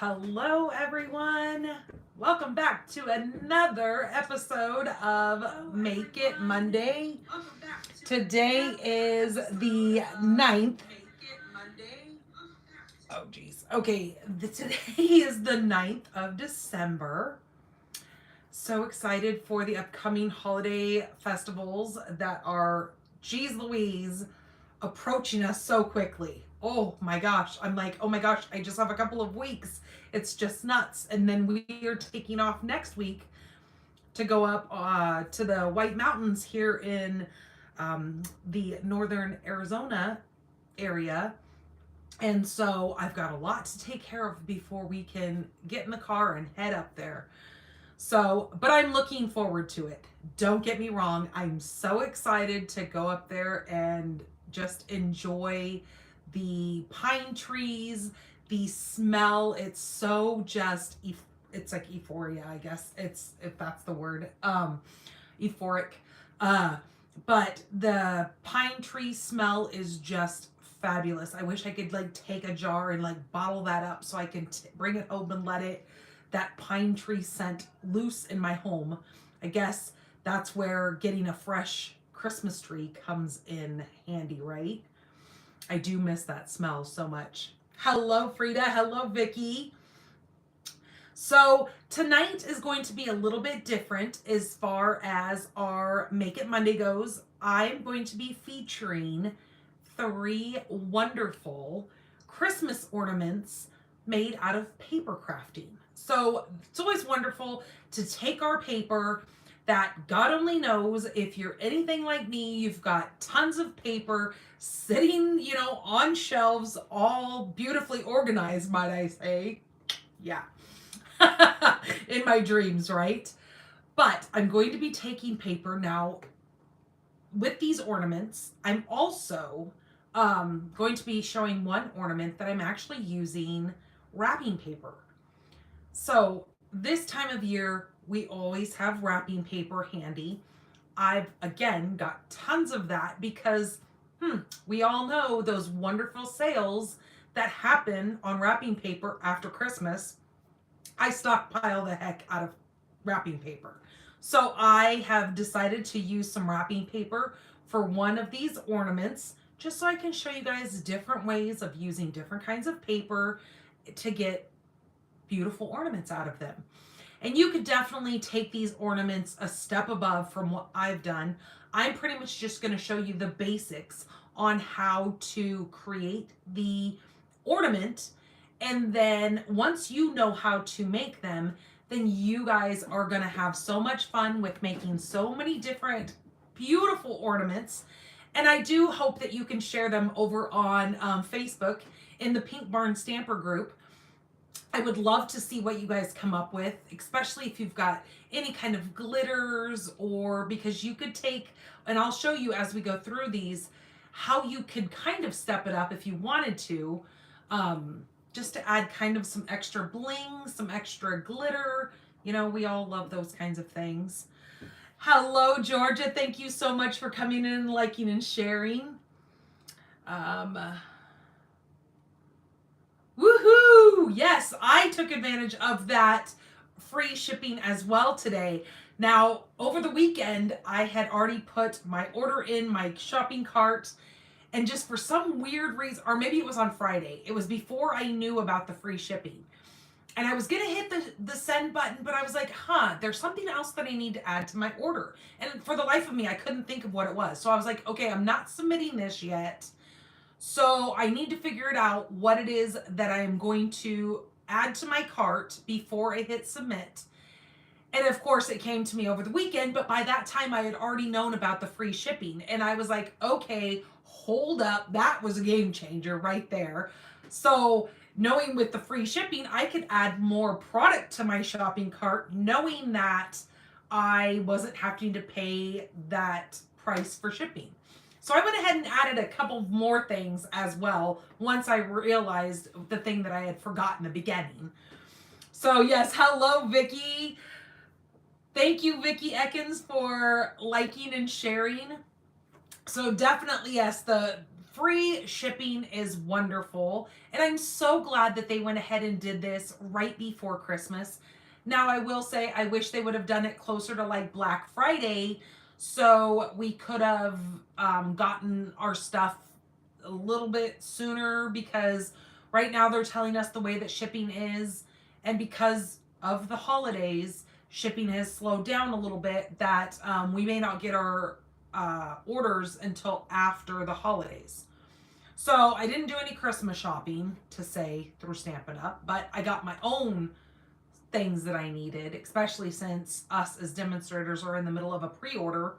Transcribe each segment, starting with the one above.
Hello, everyone. Welcome back to another episode of Make It Monday. Today is the 9th. Oh, geez. Okay, today is the 9th of December. So excited for the upcoming holiday festivals that are, geez Louise, approaching us so quickly. Oh my gosh. I'm like, oh my gosh, I just have a couple of weeks. It's just nuts. And then we are taking off next week to go up to the White Mountains here in the northern Arizona area. And so I've got a lot to take care of before we can get in the car and head up there. So, but I'm looking forward to it. Don't get me wrong. I'm so excited to go up there and just enjoy the pine trees, the smell. It's so just, it's like euphoria, I guess. It's, if that's the word, euphoric. But the pine tree smell is just fabulous. I wish I could like take a jar and like bottle that up so I can bring it home and let that pine tree scent loose in my home. I guess that's where getting a fresh Christmas tree comes in handy, right? I do miss that smell so much. Hello, Frida. Hello, Vicky. So tonight is going to be a little bit different as far as our Make It Monday goes. I'm going to be featuring 3 wonderful Christmas ornaments made out of paper crafting. So it's always wonderful to take our paper that God only knows, if you're anything like me, you've got tons of paper sitting, on shelves, all beautifully organized, might I say. Yeah. In my dreams, right? But I'm going to be taking paper now with these ornaments. I'm also going to be showing one ornament that I'm actually using wrapping paper. So this time of year, we always have wrapping paper handy. I've, again, got tons of that because we all know those wonderful sales that happen on wrapping paper after Christmas. I stockpile the heck out of wrapping paper. So I have decided to use some wrapping paper for one of these ornaments, just so I can show you guys different ways of using different kinds of paper to get beautiful ornaments out of them. And you could definitely take these ornaments a step above from what I've done. I'm pretty much just going to show you the basics on how to create the ornament. And then once you know how to make them, then you guys are going to have so much fun with making so many different beautiful ornaments. And I do hope that you can share them over on Facebook in the Pink Barn Stamper group. I would love to see what you guys come up with, especially if you've got any kind of glitters, or because you could take, and I'll show you as we go through these, how you could kind of step it up if you wanted to, just to add kind of some extra bling, some extra glitter. We all love those kinds of things. Hello, Georgia. Thank you so much for coming in, liking, and sharing. Woohoo! Yes, I took advantage of that free shipping as well today. Now, over the weekend, I had already put my order in my shopping cart, and just for some weird reason, or maybe it was on Friday, it was before I knew about the free shipping. And I was going to hit the send button, but I was like, there's something else that I need to add to my order. And for the life of me, I couldn't think of what it was. So I was like, okay, I'm not submitting this yet. So I need to figure it out what it is that I'm going to add to my cart before I hit submit. And of course it came to me over the weekend, but by that time I had already known about the free shipping. And I was like, okay, hold up. That was a game changer right there. So knowing with the free shipping, I could add more product to my shopping cart, knowing that I wasn't having to pay that price for shipping. So I went ahead and added a couple more things as well once I realized the thing that I had forgotten in the beginning. So yes, hello, Vicky. Thank you, Vicky Ekins, for liking and sharing. So definitely, yes, the Free shipping is wonderful, and I'm so glad that they went ahead and did this right before Christmas. Now, I will say I wish they would have done it closer to like Black Friday so we could have gotten our stuff a little bit sooner, because right now they're telling us the way that shipping is, and because of the holidays, shipping has slowed down a little bit, that we may not get our orders until after the holidays. So I didn't do any Christmas shopping to say through Stampin' Up, but I got my own things that I needed, especially since us as demonstrators are in the middle of a pre-order.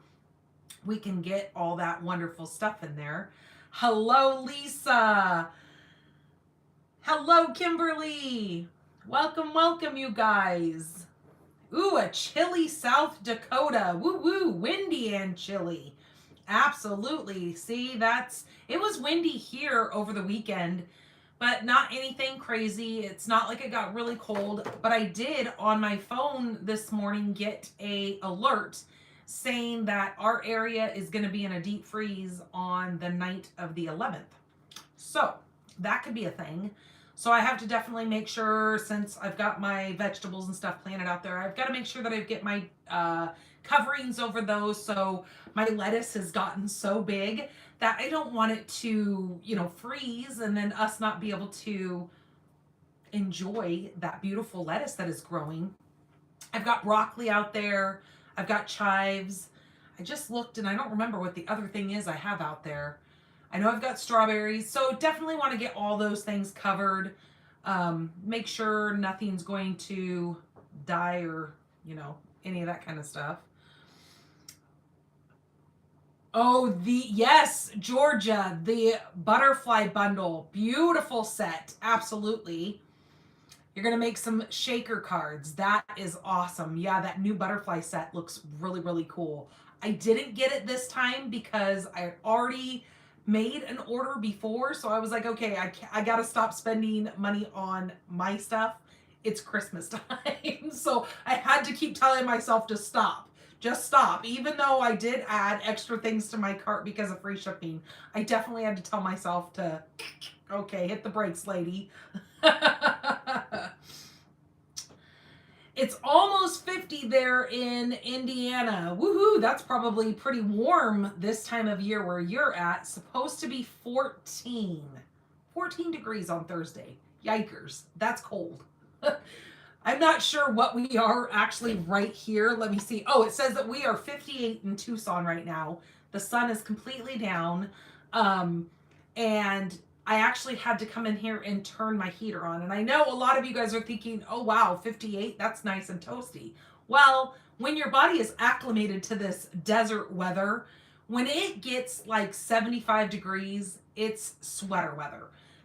We can get all that wonderful stuff in there. Hello, Lisa. Hello, Kimberly. Welcome, welcome, you guys. Ooh, a chilly South Dakota. Woo woo, windy and chilly. Absolutely. See, it was windy here over the weekend, but not anything crazy. It's not like it got really cold, but I did on my phone this morning get a alert saying that our area is going to be in a deep freeze on the night of the 11th. So that could be a thing. So I have to definitely make sure, since I've got my vegetables and stuff planted out there, I've got to make sure that I get my coverings over those. So my lettuce has gotten so big that I don't want it to, freeze and then us not be able to enjoy that beautiful lettuce that is growing. I've got broccoli out there. I've got chives. I just looked and I don't remember what the other thing is I have out there. I know I've got strawberries, so definitely want to get all those things covered. Make sure nothing's going to die or, any of that kind of stuff. Oh, yes, Georgia, the butterfly bundle. Beautiful set. Absolutely. You're going to make some shaker cards. That is awesome. Yeah, that new butterfly set looks really, really cool. I didn't get it this time because I already made an order before, so I was like, okay, I gotta stop spending money on my stuff. It's Christmas time. So I had to keep telling myself to stop. Just stop. Even though I did add extra things to my cart because of free shipping, I definitely had to tell myself to, okay, hit the brakes, lady. It's almost 50 there in Indiana. Woohoo, that's probably pretty warm this time of year where you're at. Supposed to be 14. 14 degrees on Thursday. Yikers, that's cold. I'm not sure what we are actually right here. Let me see. Oh, it says that we are 58 in Tucson right now. The sun is completely down. And I actually had to come in here and turn my heater on. And I know a lot of you guys are thinking, oh wow, 58, that's nice and toasty. Well, when your body is acclimated to this desert weather, when it gets like 75 degrees, it's sweater weather.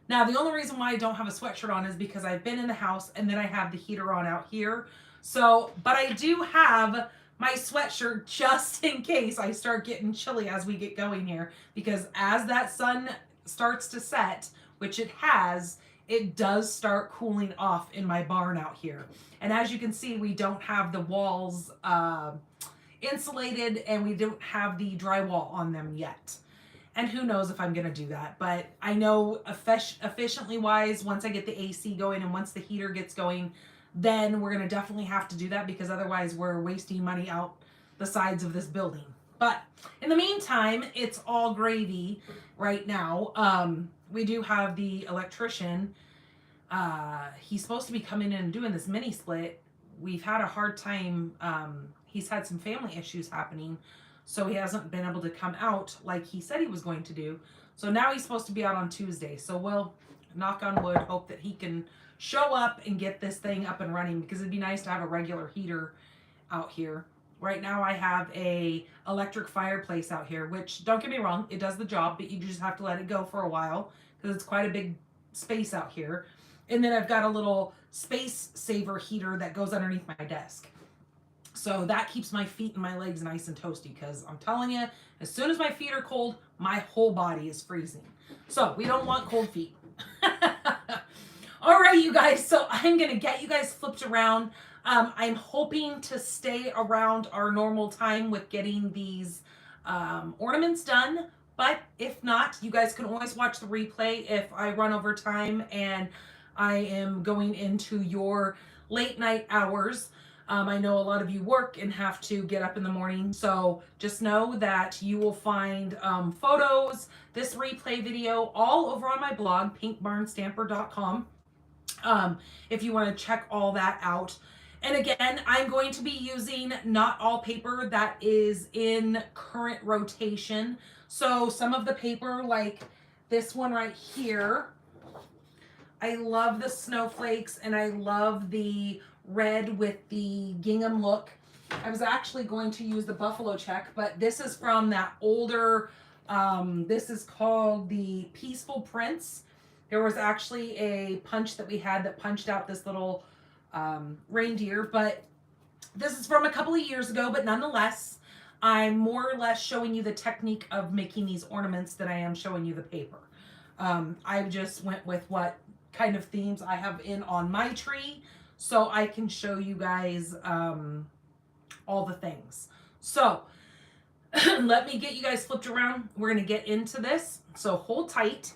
Now, the only reason why I don't have a sweatshirt on is because I've been in the house and then I have the heater on out here. So, but I do have my sweatshirt just in case I start getting chilly as we get going here, because as that sun starts to set, which it has, it does start cooling off in my barn out here. And as you can see, we don't have the walls insulated and we don't have the drywall on them yet. And who knows if I'm going to do that. But I know efficiently wise, once I get the AC going and once the heater gets going, then we're going to definitely have to do that, because otherwise we're wasting money out the sides of this building. But in the meantime, it's all gravy right now. We do have the electrician. He's supposed to be coming in and doing this mini split. We've had a hard time. He's had some family issues happening, so he hasn't been able to come out like he said he was going to do. So now he's supposed to be out on Tuesday. So we'll, knock on wood, hope that he can show up and get this thing up and running, because it'd be nice to have a regular heater out here. Right now I have a electric fireplace out here, which, don't get me wrong, it does the job, but you just have to let it go for a while because it's quite a big space out here. And then I've got a little space saver heater that goes underneath my desk. So that keeps my feet and my legs nice and toasty, because I'm telling you, as soon as my feet are cold, my whole body is freezing. So we don't want cold feet. All right, you guys, so I'm going to get you guys flipped around. I'm hoping to stay around our normal time with getting these ornaments done. But if not, you guys can always watch the replay if I run over time and I am going into your late night hours. I know a lot of you work and have to get up in the morning, so just know that you will find photos, this replay video, all over on my blog, pinkbarnstamper.com. If you want to check all that out. And again, I'm going to be using not all paper that is in current rotation. So some of the paper, like this one right here, I love the snowflakes and I love the red with the gingham look. I was actually going to use the buffalo check, but this is from that older, this is called the Peaceful Prince. There was actually a punch that we had that punched out this little reindeer, but this is from a couple of years ago, but nonetheless, I'm more or less showing you the technique of making these ornaments than I am showing you the paper. I just went with what kind of themes I have in on my tree, so I can show you guys all the things. So let me get you guys flipped around. We're going to get into this, so hold tight.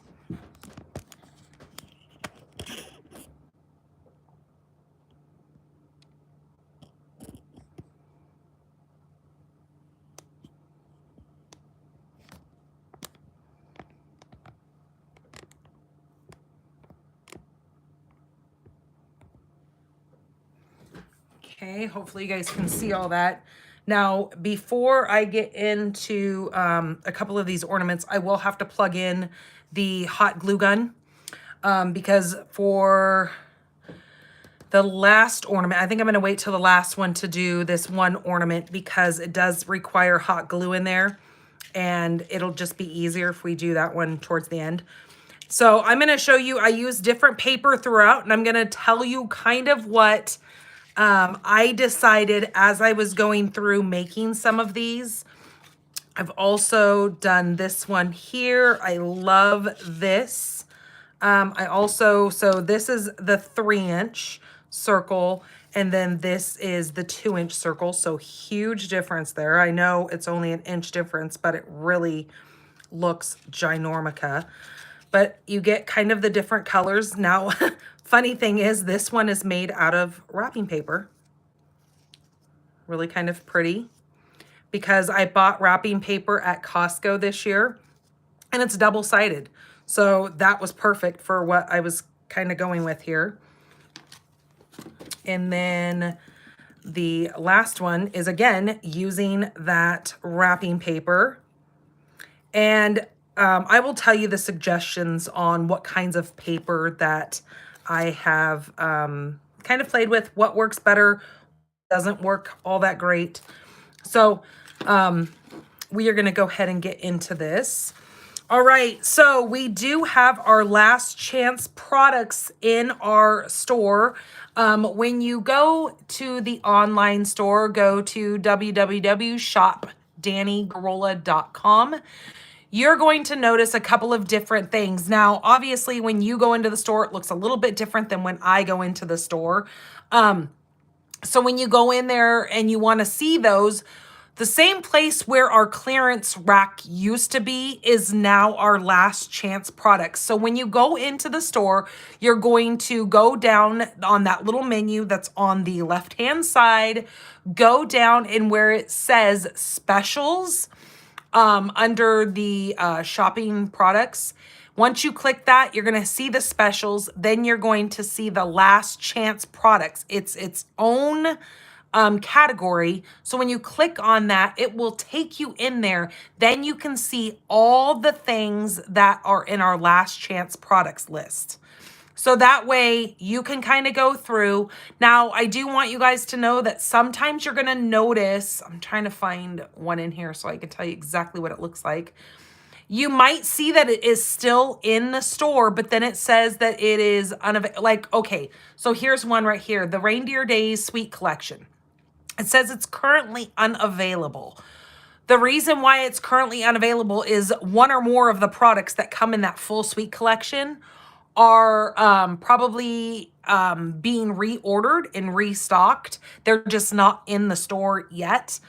Okay, hopefully you guys can see all that. Now, before I get into a couple of these ornaments, I will have to plug in the hot glue gun because for the last ornament, I think I'm going to wait till the last one to do this one ornament because it does require hot glue in there, and it'll just be easier if we do that one towards the end. So I'm going to show you, I use different paper throughout, and I'm going to tell you kind of what I decided as I was going through making some of these. I've also done this one here. I love this. So this is the 3-inch circle, and then this is the 2-inch circle. So huge difference there. I know it's only an inch difference, but it really looks ginormica. But you get kind of the different colors. Now, funny thing is, this one is made out of wrapping paper. Really kind of pretty because I bought wrapping paper at Costco this year and it's double-sided. So that was perfect for what I was kind of going with here. And then the last one is, again, using that wrapping paper. And I will tell you the suggestions on what kinds of paper that I have kind of played with, what works better, doesn't work all that great. So we are going to go ahead and get into this. All right, so we do have our last chance products in our store. When you go to the online store, go to www.shopdannygarola.com. You're going to notice a couple of different things. Now, obviously, when you go into the store, it looks a little bit different than when I go into the store. So when you go in there and you want to see those, the same place where our clearance rack used to be is now our last chance products. So when you go into the store, you're going to go down on that little menu that's on the left-hand side, go down and where it says specials under the shopping products. Once you click that, you're going to see the specials. Then you're going to see the last chance products. It's its own category. So when you click on that, it will take you in there. Then you can see all the things that are in our last chance products list. So that way you can kind of go through. Now, I do want you guys to know that sometimes you're going to notice, I'm trying to find one in here so I can tell you exactly what it looks like. You might see that it is still in the store, but then it says that it is unavailable. Like, okay, so here's one right here, the Reindeer Days Sweet Collection. It says it's currently unavailable. The reason why it's currently unavailable is one or more of the products that come in that full sweet collection are probably being reordered and restocked. They're just not in the store yet.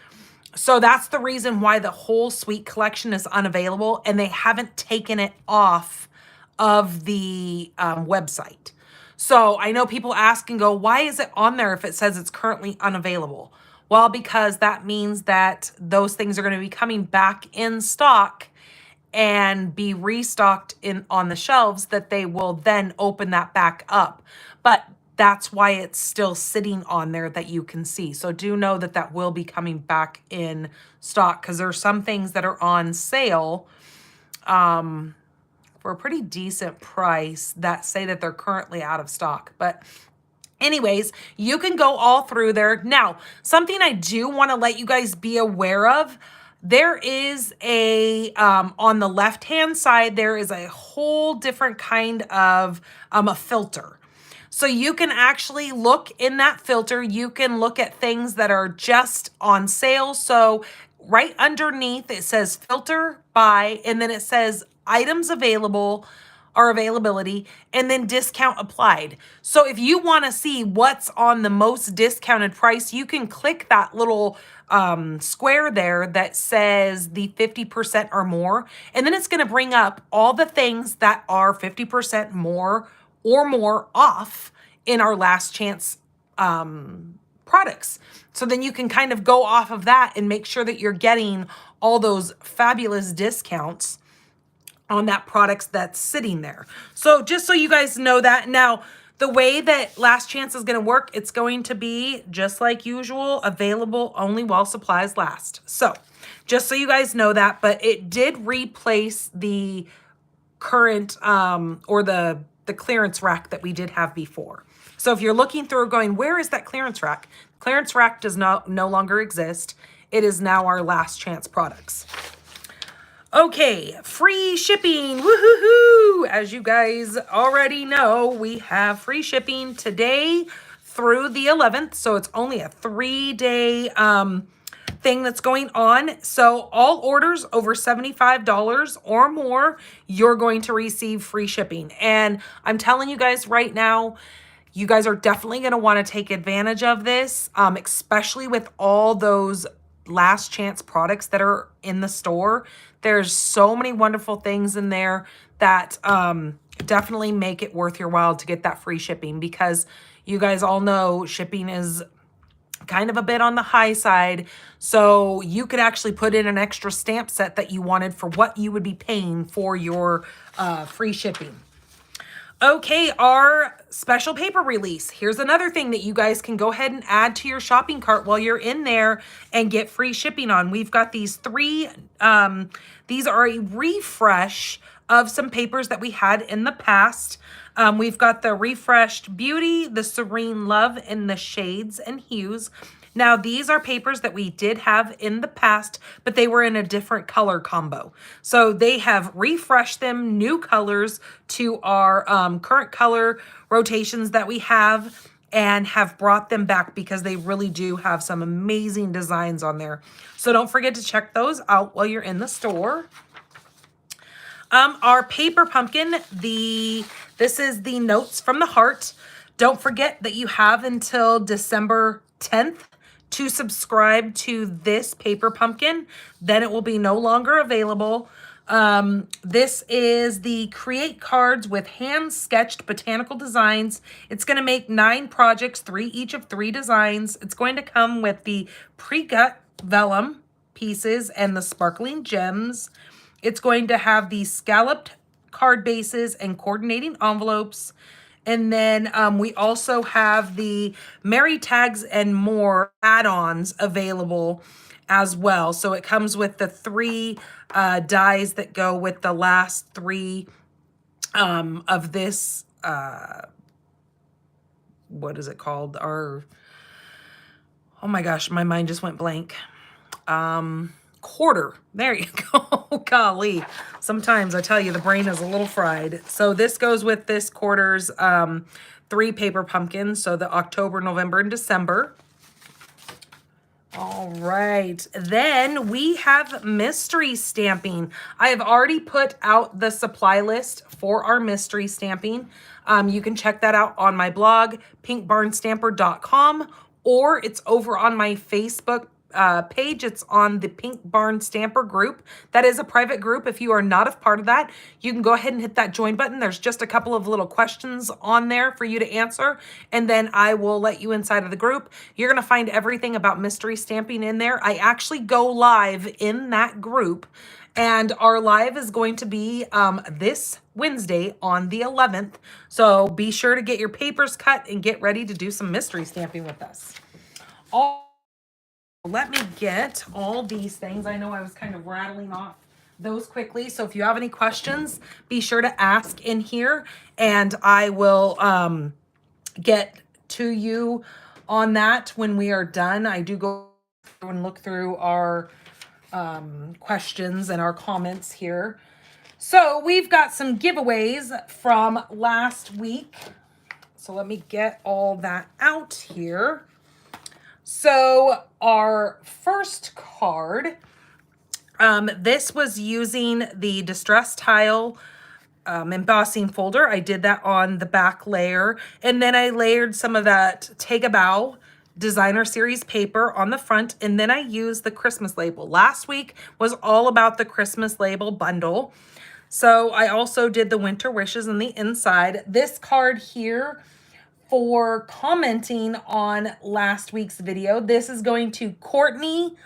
So that's the reason why the whole suite collection is unavailable, and they haven't taken it off of the website. So I know people ask and go, why is it on there if it says it's currently unavailable? Well, because that means that those things are going to be coming back in stock and be restocked in on the shelves, that they will then open that back up. But that's why it's still sitting on there that you can see. So do know that that will be coming back in stock, because there are some things that are on sale for a pretty decent price that say that they're currently out of stock. But anyways, you can go all through there. Now, something I do want to let you guys be aware of, there is on the left-hand side, there is a whole different kind of a filter. So you can actually look in that filter. You can look at things that are just on sale. So right underneath it says filter by, and then it says items available or availability, and then discount applied. So if you want to see what's on the most discounted price, you can click that little square there that says the 50% or more, and then it's going to bring up all the things that are 50% more or more off in our last chance products. So then you can kind of go off of that and make sure that you're getting all those fabulous discounts on that products that's sitting there. So just so you guys know that. Now, the way that last chance is going to work, it's going to be just like usual, available only while supplies last. So just so you guys know that, but it did replace the current or the clearance rack that we did have before. So if you're looking through going, where is that clearance rack? Clearance rack does no longer exist. It is now our last chance products. Okay, free shipping, woohoo! As you guys already know, we have free shipping today through the 11th. So it's only a 3-day thing that's going on. So all orders over $75 or more, you're going to receive free shipping. And I'm telling you guys right now, you guys are definitely going to want to take advantage of this, especially with all those last chance products that are in the store. There's so many wonderful things in there that definitely make it worth your while to get that free shipping, because you guys all know shipping is kind of a bit on the high side. So you could actually put in an extra stamp set that you wanted for what you would be paying for your free shipping. Okay, our special paper release. Here's another thing that you guys can go ahead and add to your shopping cart while you're in there and get free shipping on. We've got these three, these are a refresh of some papers that we had in the past. We've got the Refreshed Beauty, the Serene Love, and the Shades and Hues. Now, these are papers that we did have in the past, but they were in a different color combo. So they have refreshed them, new colors to our current color rotations that we have, and have brought them back because they really do have some amazing designs on there. So don't forget to check those out while you're in the store. Our paper pumpkin, this is the Notes from the Heart. Don't forget that you have until December 10th to subscribe to this paper pumpkin. Then it will be no longer available. This is the Create Cards with hand-sketched botanical designs. It's going to make 9 projects, 3 each of 3 designs. It's going to come with the pre-cut vellum pieces and the sparkling gems. It's going to have the scalloped card bases and coordinating envelopes. And then we also have the Merry Tags and More add-ons available as well. So it comes with the 3 dies that go with the last 3 of this, what is it called? Oh my gosh, my mind just went blank. Quarter. There you go. Golly. Sometimes I tell you the brain is a little fried. So this goes with this quarter's 3 paper pumpkins. So the October, November, and December. All right. Then we have mystery stamping. I have already put out the supply list for our mystery stamping. You can check that out on my blog, pinkbarnstamper.com, or it's over on my Facebook page. It's on the Pink Barn Stamper group. That is a private group. If you are not a part of that, you can go ahead and hit that join button. There's just a couple of little questions on there for you to answer, and then I will let you inside of the group. You're going to find everything about mystery stamping in there. I actually go live in that group, and our live is going to be this Wednesday on the 11th. So be sure to get your papers cut and get ready to do some mystery stamping with us. Let me get all these things. I know I was kind of rattling off those quickly. So if you have any questions, be sure to ask in here, and I will get to you on that when we are done. I do go through and look through our questions and our comments here. So we've got some giveaways from last week. So let me get all that out here. So our first card, this was using the Distress Tile embossing folder. I did that on the back layer, and then I layered some of that Take a Bow designer series paper on the front, and then I used the Christmas label. Last week was all about the Christmas label bundle. So I also did the winter wishes on the inside. This card here, for commenting on last week's video, this is going to Courtney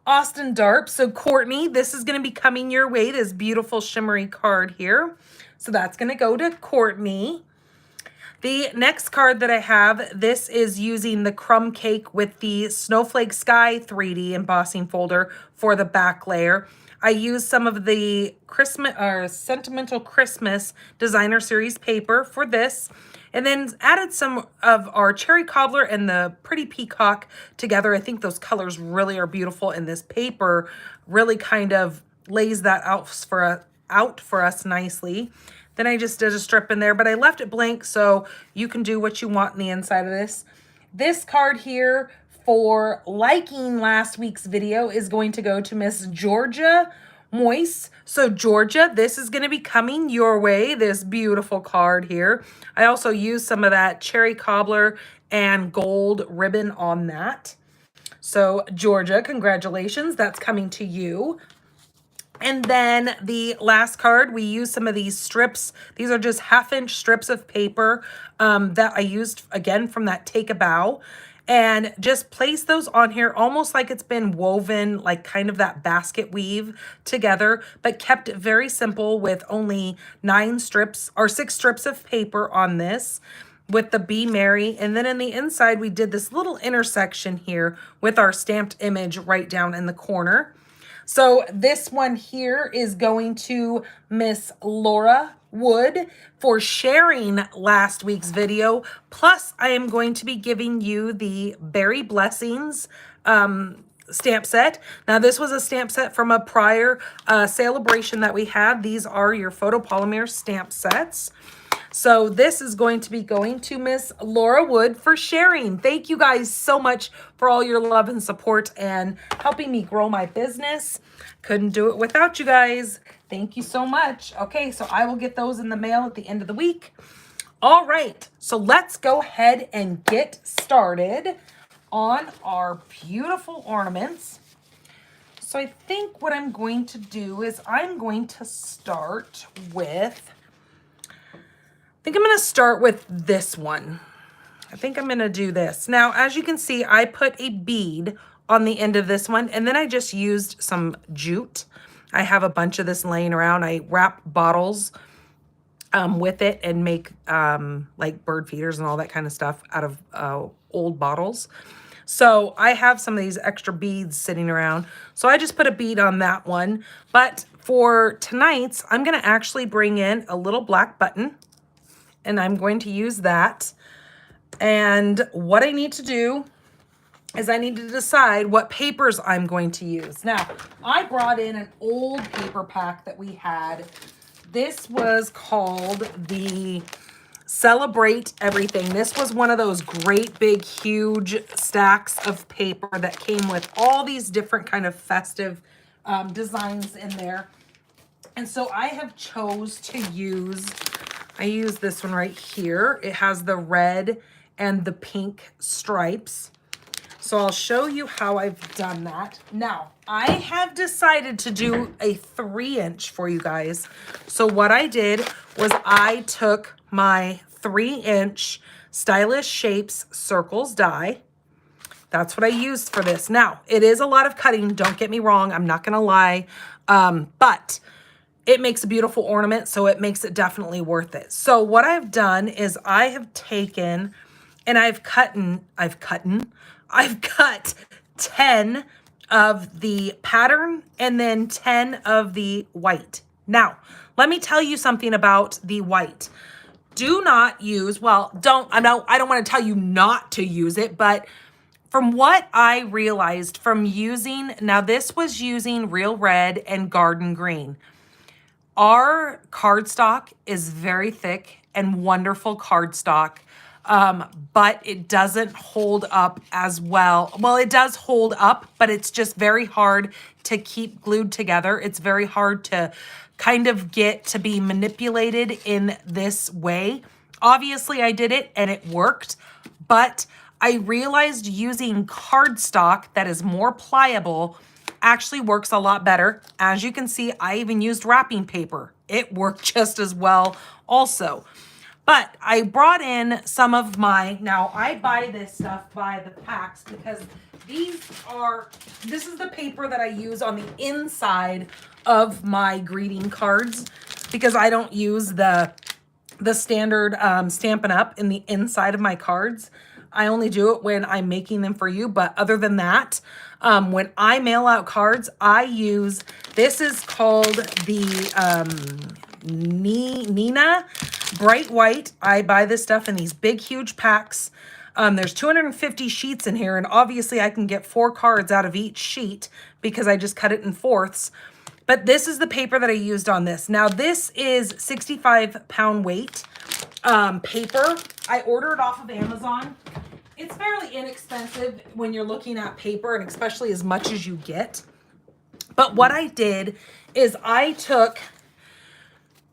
Austin Darp. So Courtney, this is going to be coming your way, this beautiful shimmery card here. So that's going to go to Courtney. The next card that I have, this is using the Crumb Cake with the Snowflake Sky 3D embossing folder for the back layer. I used some of the Christmas or Sentimental Christmas designer series paper for this, and then added some of our Cherry Cobbler and the Pretty Peacock together. I think those colors really are beautiful, and this paper really kind of lays that out for us nicely. Then I just did a strip in there, but I left it blank so you can do what you want in the inside of this. This card here, for liking last week's video, is going to go to Miss Georgia Moise. So Georgia, this is going to be coming your way, this beautiful card here. I also used some of that Cherry Cobbler and gold ribbon on that. So Georgia, congratulations, that's coming to you. And then the last card, we used some of these strips. These are just 1/2-inch strips of paper that I used, again, from that Take a Bow. And just place those on here almost like it's been woven, like kind of that basket weave together, but kept it very simple with only 6 strips of paper on this with the Be Merry. And then in the inside, we did this little intersection here with our stamped image right down in the corner. So this one here is going to Miss Laura Wood for sharing last week's video. Plus, I am going to be giving you the Berry Blessings stamp set. Now, this was a stamp set from a prior celebration that we had. These are your photopolymer stamp sets. So this is going to be going to Miss Laura Wood for sharing. Thank you guys so much for all your love and support and helping me grow my business. Couldn't do it without you guys. Thank you so much. Okay, so I will get those in the mail at the end of the week. All right, so let's go ahead and get started on our beautiful ornaments. So I think what I'm going to do is I'm going to start with, I think I'm going to start with this one. I think I'm going to do this. Now, as you can see, I put a bead on the end of this one, and then I just used some jute. I have a bunch of this laying around. I wrap bottles with it and make like bird feeders and all that kind of stuff out of old bottles. So I have some of these extra beads sitting around. So I just put a bead on that one. But for tonight's, I'm going to actually bring in a little black button, and I'm going to use that. And what I need to do is I need to decide what papers I'm going to use. Now, I brought in an old paper pack that we had. This was called the Celebrate Everything. This was one of those great big huge stacks of paper that came with all these different kind of festive designs in there. And so I have chose to use, I use this one right here. It has the red and the pink stripes. So I'll show you how I've done that. Now, I have decided to do a 3-inch for you guys. So what I did was I took my 3-inch Stylish Shapes Circles die. That's what I used for this. Now, it is a lot of cutting. Don't get me wrong. I'm not going to lie. But it makes a beautiful ornament, so it makes it definitely worth it. So what I've done is I have taken and I've cut 10 of the pattern and then 10 of the white. Now, let me tell you something about the white. Do not use, well, I don't want to tell you not to use it, but from what I realized from using, now this was using Real Red and Garden Green. Our cardstock is very thick and wonderful cardstock, but it doesn't hold up as well. Well, it does hold up, but it's just very hard to keep glued together. It's very hard to kind of get to be manipulated in this way. Obviously, I did it and it worked, but I realized using cardstock that is more pliable actually works a lot better. As you can see, I even used wrapping paper. It worked just as well also. But I brought in some of my, now I buy this stuff by the packs because this is the paper that I use on the inside of my greeting cards because I don't use the standard Stampin' Up! In the inside of my cards. I only do it when I'm making them for you. But other than that, when I mail out cards, I use, this is called the Nina Bright White. I buy this stuff in these big, huge packs. There's 250 sheets in here, and obviously I can get 4 cards out of each sheet because I just cut it in fourths. But this is the paper that I used on this. Now, this is 65-pound weight paper. I ordered off of Amazon. It's fairly inexpensive when you're looking at paper, and especially as much as you get. But what I did is I took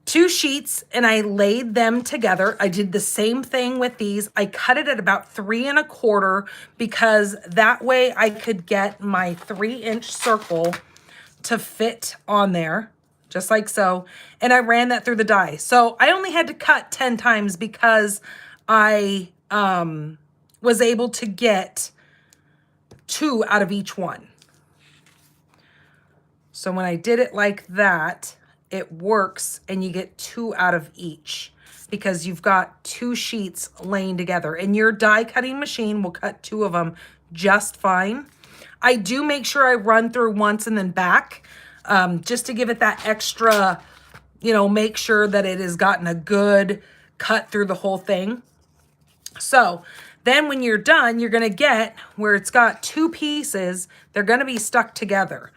2 sheets and I laid them together. I did the same thing with these. I cut it at about 3 1/4 because that way I could get my 3-inch circle to fit on there, just like so. And I ran that through the die. So I only had to cut 10 times because I was able to get 2 out of each one. So when I did it like that, it works and you get 2 out of each because you've got 2 sheets laying together, and your die cutting machine will cut 2 of them just fine. I do make sure I run through once and then back, just to give it that extra, make sure that it has gotten a good cut through the whole thing. So then when you're done, you're going to get where it's got 2 pieces, they're going to be stuck together.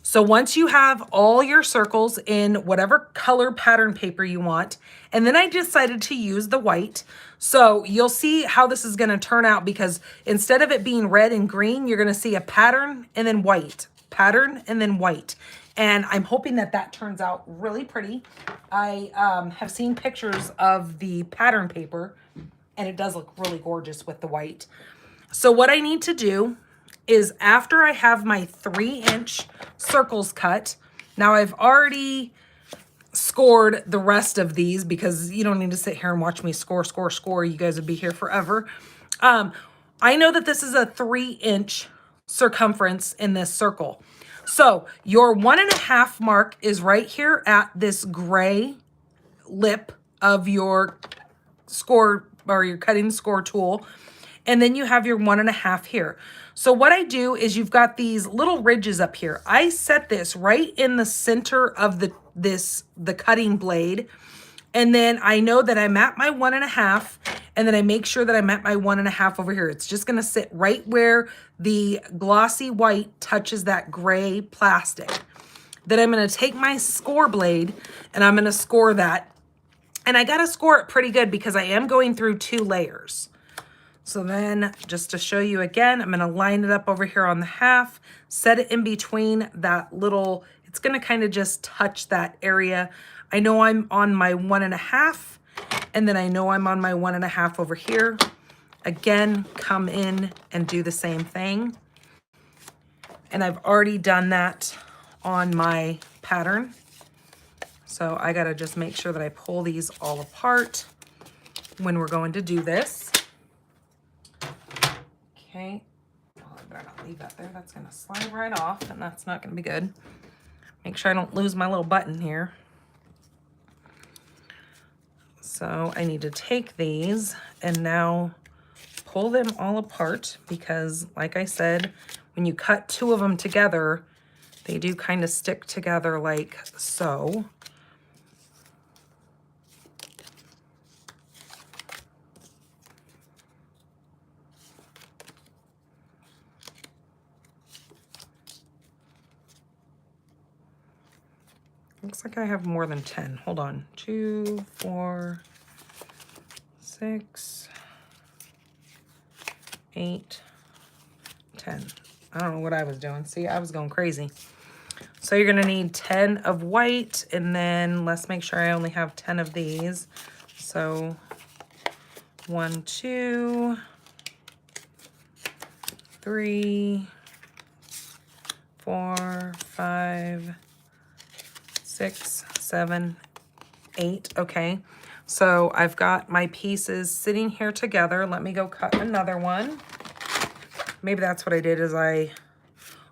So once you have all your circles in whatever color pattern paper you want, and then I decided to use the white. So you'll see how this is going to turn out, because instead of it being red and green, you're going to see a pattern and then white, pattern and then white. And I'm hoping that that turns out really pretty. I have seen pictures of the pattern paper, and it does look really gorgeous with the white. So what I need to do is, after I have my 3-inch circles cut, now I've already scored the rest of these because you don't need to sit here and watch me score. You guys would be here forever. I know that this is a 3-inch circumference in this circle. So your 1.5 mark is right here at this gray lip of your score, or your cutting score tool. And then you have your 1.5 here. So what I do is, you've got these little ridges up here. I set this right in the center of the cutting blade. And then I know that I'm at my 1.5, and then I make sure that I'm at my 1.5 over here. It's just gonna sit right where the glossy white touches that gray plastic. Then I'm gonna take my score blade and I'm gonna score that. And I gotta score it pretty good because I am going through 2 layers. So then, just to show you again, I'm going to line it up over here on the half, set it in between that little, it's going to kind of just touch that area. I know I'm on my 1.5, and then I know I'm on my 1.5 over here. again, come in and do the same thing. And I've already done that on my pattern. So I gotta just make sure that I pull these all apart when we're going to do this. Okay, well, I better not leave that there. That's gonna slide right off and that's not gonna be good. Make sure I don't lose my little button here. So I need to take these and now pull them all apart because, like I said, when you cut two of them together, they do kind of stick together like so. Looks like I have more than 10. Hold on. 2, 4, 6, 8, 10. I don't know what I was doing. See, I was going crazy. So you're going to need 10 of white, and then let's make sure I only have 10 of these. So 1, 2, 3, 4, 5, 6, 7, 8. Okay, so I've got my pieces sitting here together. Let me go cut another one. Maybe that's what I did, is I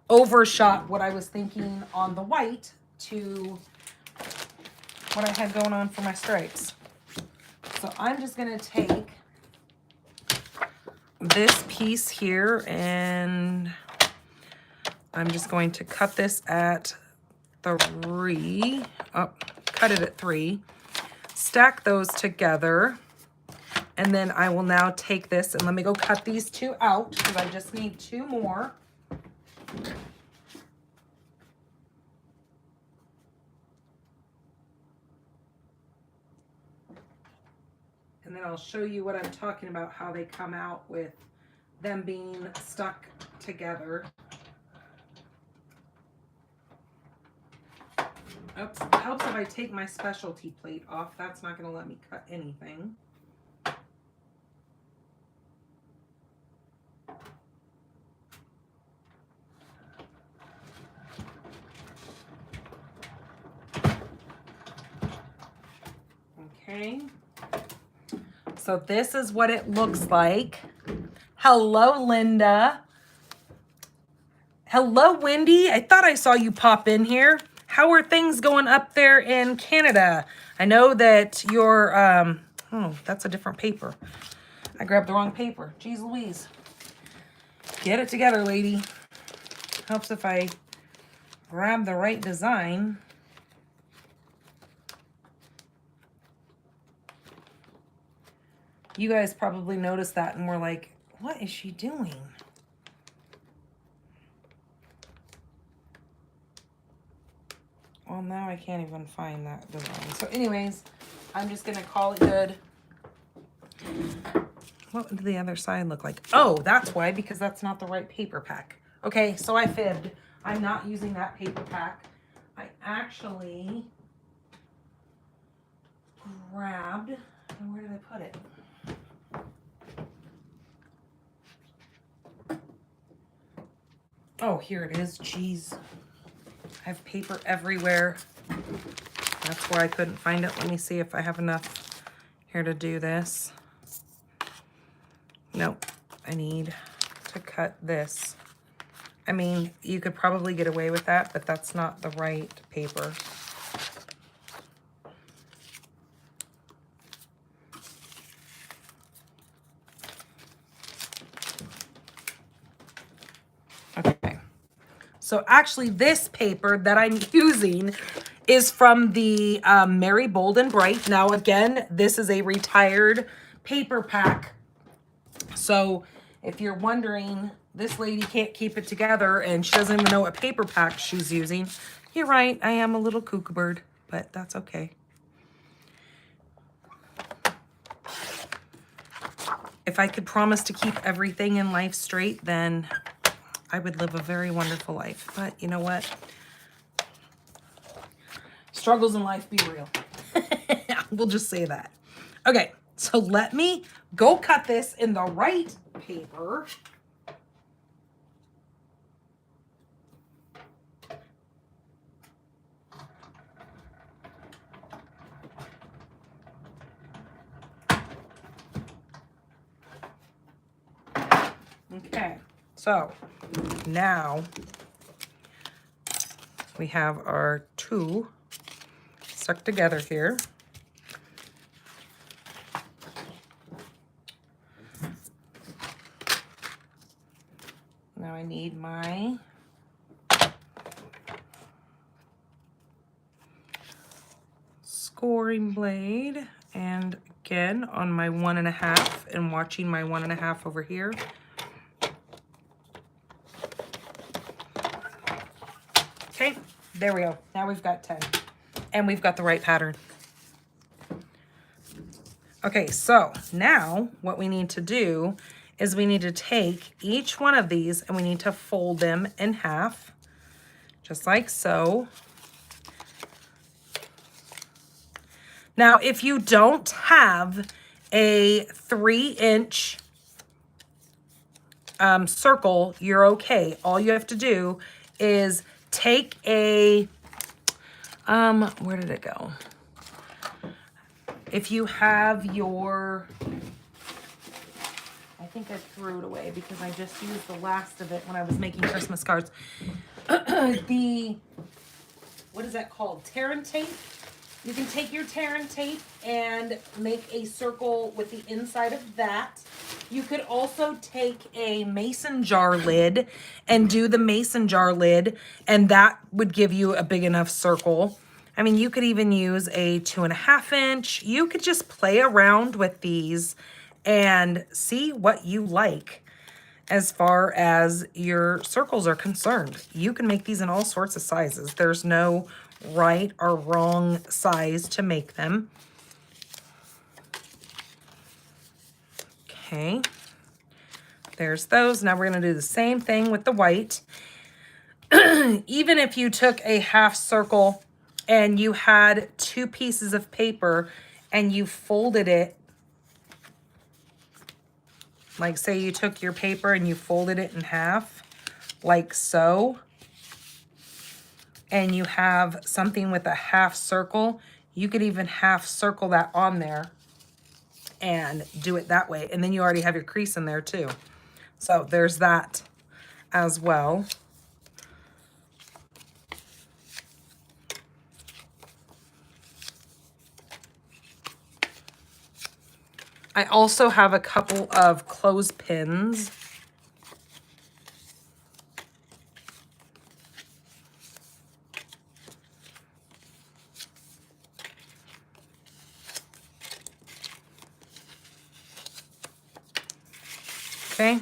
overshot what I was thinking on the white to what I had going on for my stripes. So I'm just going to take this piece here and I'm just going to cut this at 3. Oh, cut it at 3. Stack those together. And then I will now take this and let me go cut these 2 out because I just need 2 more. And then I'll show you what I'm talking about, how they come out with them being stuck together. Oops, it helps if I take my specialty plate off. That's not going to let me cut anything. Okay. So this is what it looks like. Hello, Linda. Hello, Wendy. I thought I saw you pop in here. How are things going up there in Canada? I know that you're, oh, that's a different paper. I grabbed the wrong paper. Jeez Louise. Get it together, lady. Helps if I grab the right design. You guys probably noticed that and were like, what is she doing? Well, now I can't even find that design. So anyways, I'm just gonna call it good. What did the other side look like? Oh, that's why, because that's not the right paper pack. Okay, so I fibbed. I'm not using that paper pack. I actually grabbed, and where did I put it? Oh, here it is. Jeez. I have paper everywhere. That's where I couldn't find it. Let me see if I have enough here to do this. Nope. I need to cut this. I mean, you could probably get away with that, but that's not the right paper. Okay. So actually this paper that I'm using is from the Mary Bold and Bright. Now again, this is a retired paper pack. So if you're wondering, this lady can't keep it together and she doesn't even know what paper pack she's using. You're right, I am a little cuckoo bird, but that's okay. If I could promise to keep everything in life straight, then I would live a very wonderful life. But you know what? Struggles in life be real. We'll just say that. Okay, So let me go cut this in the right paper. Okay, so now we have our two stuck together here. Now I need my scoring blade, and again on my 1.5 and watching my 1.5 over here. Okay, there we go. Now we've got 10 and we've got the right pattern. Okay, so now what we need to do is we need to take each one of these and we need to fold them in half, just like so. Now, if you don't have a 3-inch circle, you're okay. All you have to do is take a, where did it go? If you have your, I think I threw it away because I just used the last of it when I was making Christmas cards. The, what is that called? Tear and tape. You can take your tear and tape and make a circle with the inside of that. You could also take a mason jar lid and do the mason jar lid, and that would give you a big enough circle. I mean, you could even use a 2.5 inch. You could just play around with these and see what you like as far as your circles are concerned. You can make these in all sorts of sizes. There's no right or wrong size to make them. Okay, there's those. Now we're gonna do the same thing with the white. Even if you took a half circle and you had 2 pieces of paper and you folded it, like say you took your paper and you folded it in half, like so, and you have something with a half circle, you could even half circle that on there and do it that way. And then you already have your crease in there too. So there's that as well. I also have a couple of clothespins. Okay.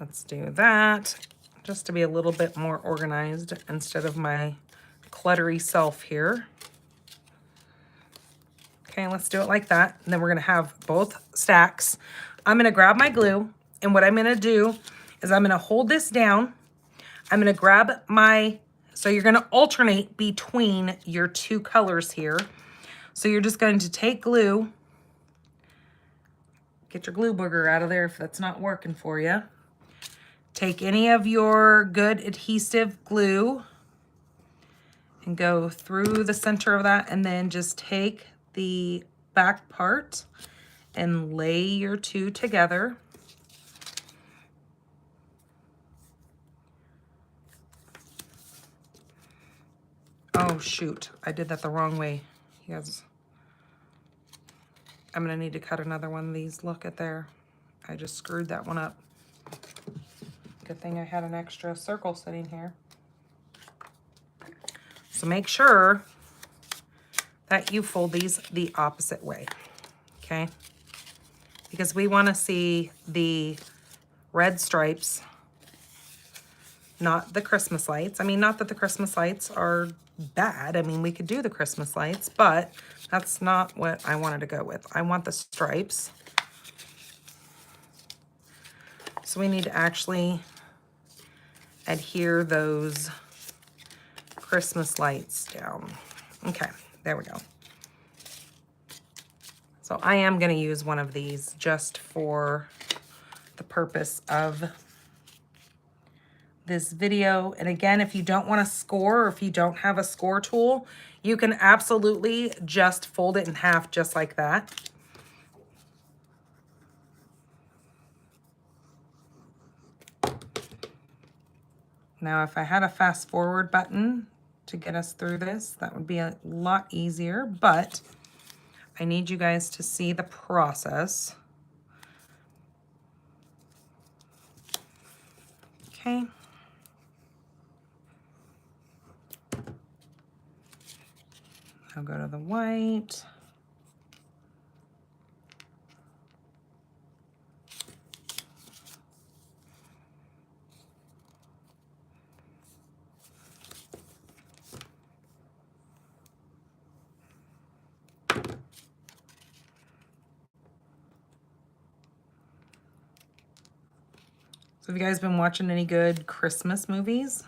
Let's do that just to be a little bit more organized instead of my cluttery self here. Okay, let's do it like that. And then we're gonna have both stacks. I'm gonna grab my glue, and what I'm gonna do is I'm gonna hold this down. I'm gonna grab my, so you're gonna alternate between your 2 colors here. So you're just going to take glue, get your glue booger out of there if that's not working for you. Take any of your good adhesive glue and go through the center of that, and then just take the back part and lay your 2 together. Oh shoot, I did that the wrong way. Yes. I'm gonna need to cut another one of these. Look at there. I just screwed that one up. Good thing I had an extra circle sitting here. So make sure that you fold these the opposite way, okay? Because we wanna see the red stripes, not the Christmas lights. I mean, not that the Christmas lights are bad. I mean, we could do the Christmas lights, but that's not what I wanted to go with. I want the stripes. So we need to actually adhere those Christmas lights down. Okay, there we go. So I am going to use one of these just for the purpose of this video. And again, if you don't want to score, or if you don't have a score tool, you can absolutely just fold it in half just like that. Now, if I had a fast forward button to get us through this, that would be a lot easier, but I need you guys to see the process. Okay. I'll go to the white. So have you guys been watching any good Christmas movies?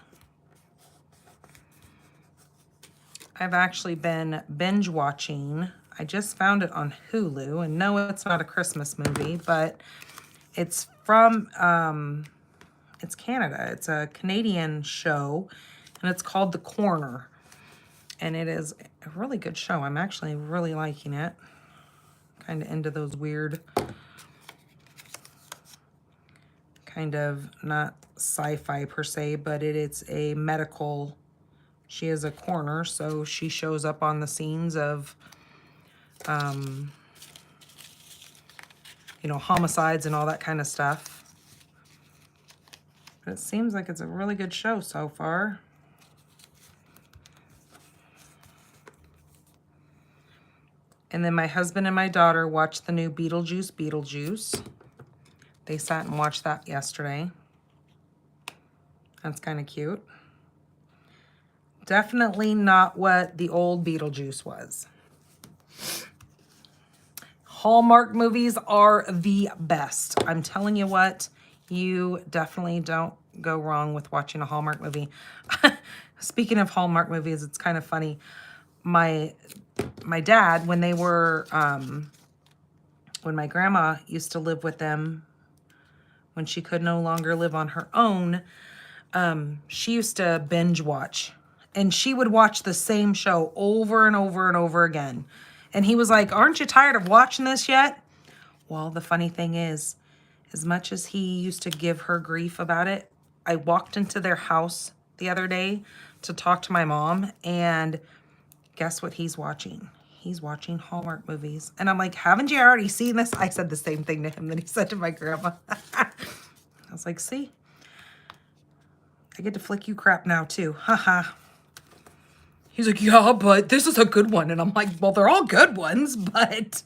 I've actually been binge watching. I just found it on Hulu, and no, it's not a Christmas movie, but it's from, it's Canada. It's a Canadian show, and it's called The Corner. And it is a really good show. I'm actually really liking it. Kind of into those weird, kind of not sci-fi per se, but it's a medical. She is a coroner, so she shows up on the scenes of, you know, homicides and all that kind of stuff. But it seems like it's a really good show so far. And then my husband and my daughter watched the new Beetlejuice. They sat and watched that yesterday. That's kind of cute. Definitely not what the old Beetlejuice was. Hallmark movies are the best. I'm telling you what, you definitely don't go wrong with watching a Hallmark movie. Speaking of Hallmark movies, it's kind of funny. My dad, when they were, when my grandma used to live with them, when she could no longer live on her own, she used to binge watch. And she would watch the same show over and over and over again. And he was like, aren't you tired of watching this yet? Well, the funny thing is, as much as he used to give her grief about it, I walked into their house the other day to talk to my mom, and guess what he's watching? He's watching Hallmark movies. And I'm like, haven't you already seen this? I said the same thing to him that he said to my grandma. I was like, see? I get to flick you crap now too. Haha. He's like, yeah, but this is a good one. And I'm like, well, they're all good ones, but...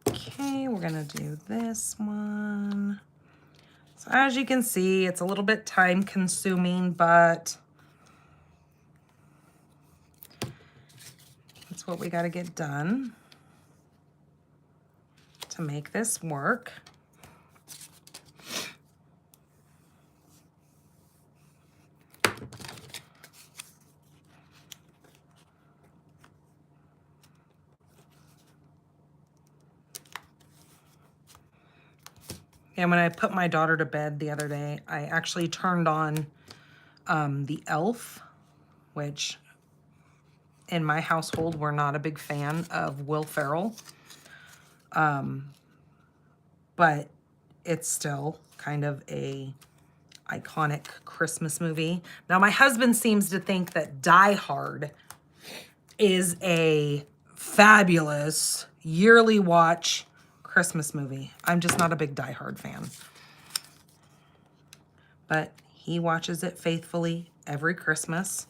Okay, we're gonna do this one. So as you can see, it's a little bit time consuming, but that's what we gotta get done to make this work. And when I put my daughter to bed the other day, I actually turned on the Elf, which in my household, we're not a big fan of Will Ferrell. But it's still kind of a iconic Christmas movie. Now, my husband seems to think that Die Hard is a fabulous yearly watch Christmas movie. I'm just not a big Die Hard fan. But he watches it faithfully every Christmas.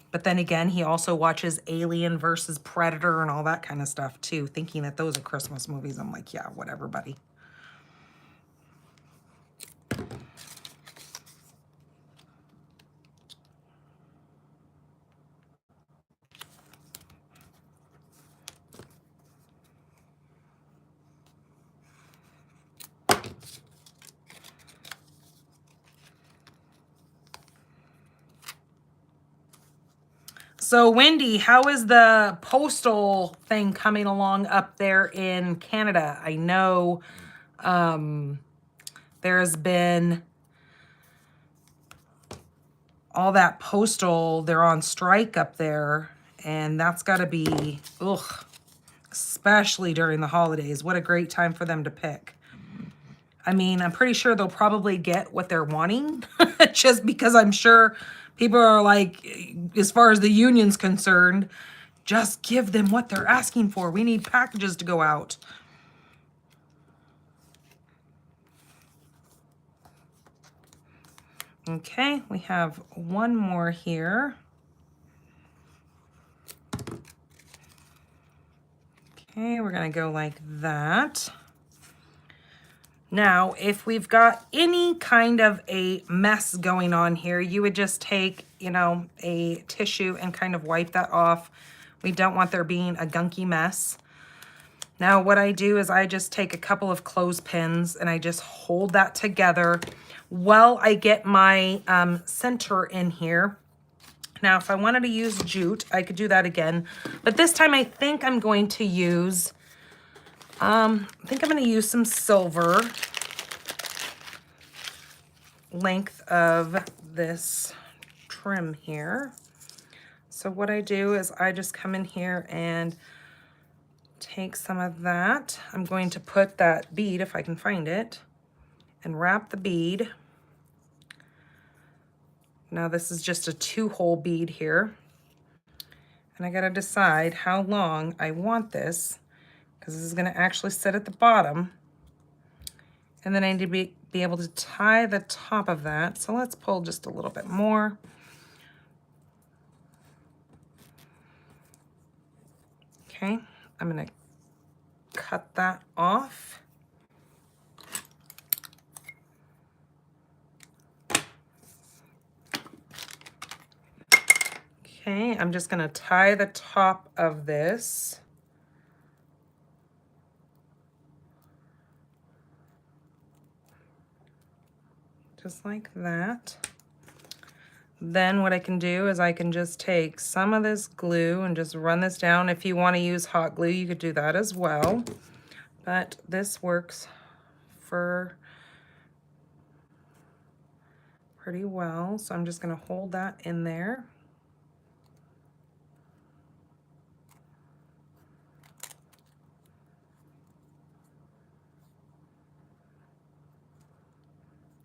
But then again, he also watches Alien versus Predator and all that kind of stuff too, thinking that those are Christmas movies. I'm like, yeah, whatever, buddy. So Wendy, how is the postal thing coming along up there in Canada? I know there's been all that postal, they're on strike up there, and that's got to be, ugh, especially during the holidays. What a great time for them to pick. I mean, I'm pretty sure they'll probably get what they're wanting, just because I'm sure people are like, as far as the union's concerned, just give them what they're asking for. We need packages to go out. Okay, we have one more here. Okay, we're gonna go like that. Now, if we've got any kind of a mess going on here, you would just take, you know, a tissue and kind of wipe that off. We don't want there being a gunky mess. Now, what I do is I just take a couple of clothespins and I just hold that together while I get my center in here. Now, if I wanted to use jute, I could do that again. But this time I think I'm going to use some silver, length of this trim here. So what I do is I just come in here and take some of that. I'm going to put that bead, if I can find it, and wrap the bead. Now this is just a 2-hole bead here. And I gotta decide how long I want this, because this is gonna actually sit at the bottom. And then I need to be able to tie the top of that. So let's pull just a little bit more. Okay, I'm gonna cut that off. Okay, I'm just gonna tie the top of this. Just like that. Then what I can do is I can just take some of this glue and just run this down. If you want to use hot glue, you could do that as well. But this works for pretty well. So I'm just going to hold that in there.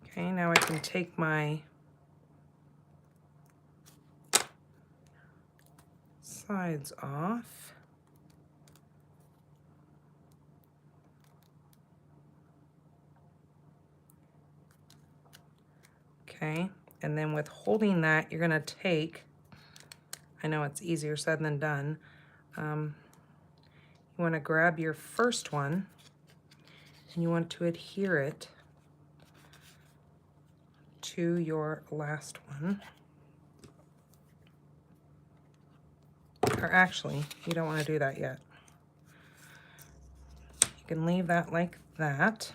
Okay, now I can take my sides off. Okay, and then with holding that, you're gonna take, I know it's easier said than done, you wanna grab your first one and you want to adhere it to your last one. Or actually, you don't want to do that yet. You can leave that like that.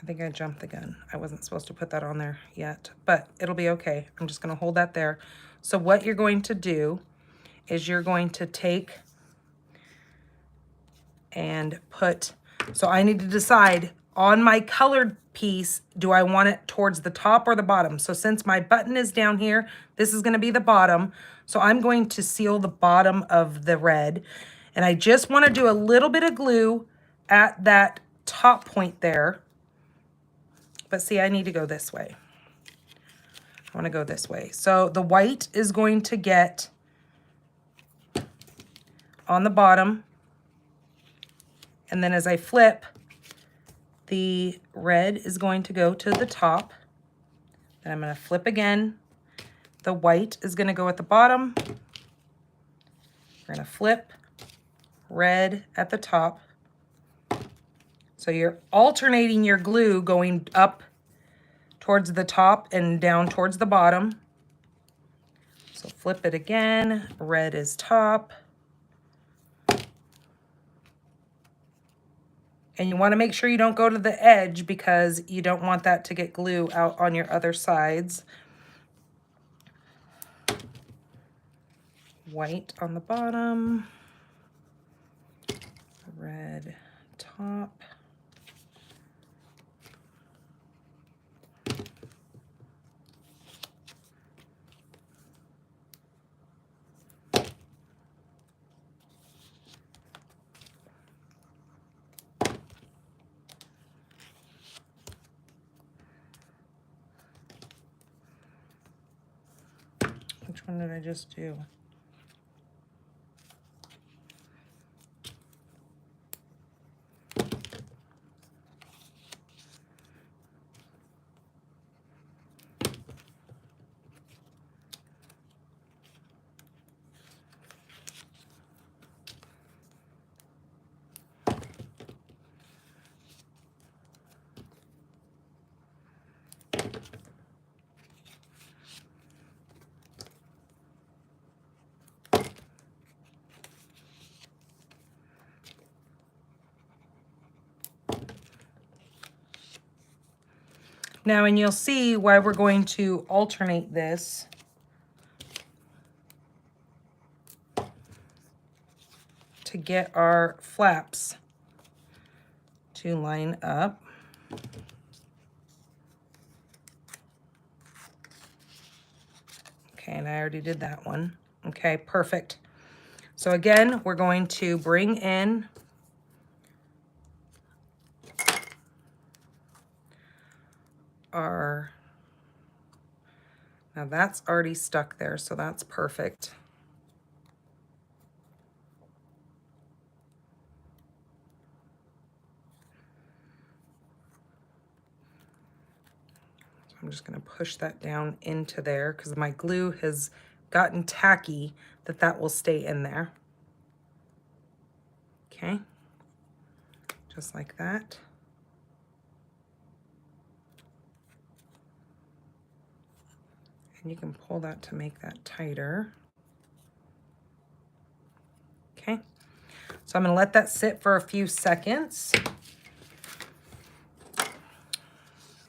I think I jumped the gun. I wasn't supposed to put that on there yet, but it'll be okay. I'm just going to hold that there. So what you're going to do is you're going to take and put, so I need to decide on my colored piece, do I want it towards the top or the bottom? So since my button is down here, this is going to be the bottom. So I'm going to seal the bottom of the red. And I just want to do a little bit of glue at that top point there. But see, I need to go this way. I want to go this way. So the white is going to get on the bottom. And then as I flip, the red is going to go to the top. Then I'm going to flip again. The white is going to go at the bottom. We're going to flip, red at the top. So you're alternating your glue going up towards the top and down towards the bottom. So flip it again, red is top. And you want to make sure you don't go to the edge because you don't want that to get glue out on your other sides. white on the bottom, red top. Which one did I just do? Now, and you'll see why we're going to alternate this. To get our flaps to line up. Okay, and I already did that one. Okay, perfect. So again, we're going to bring in our, now that's already stuck there, so that's perfect. So I'm just gonna push that down into there because my glue has gotten tacky, that will stay in there. Okay, just like that. And you can pull that to make that tighter. Okay, so I'm gonna let that sit for a few seconds.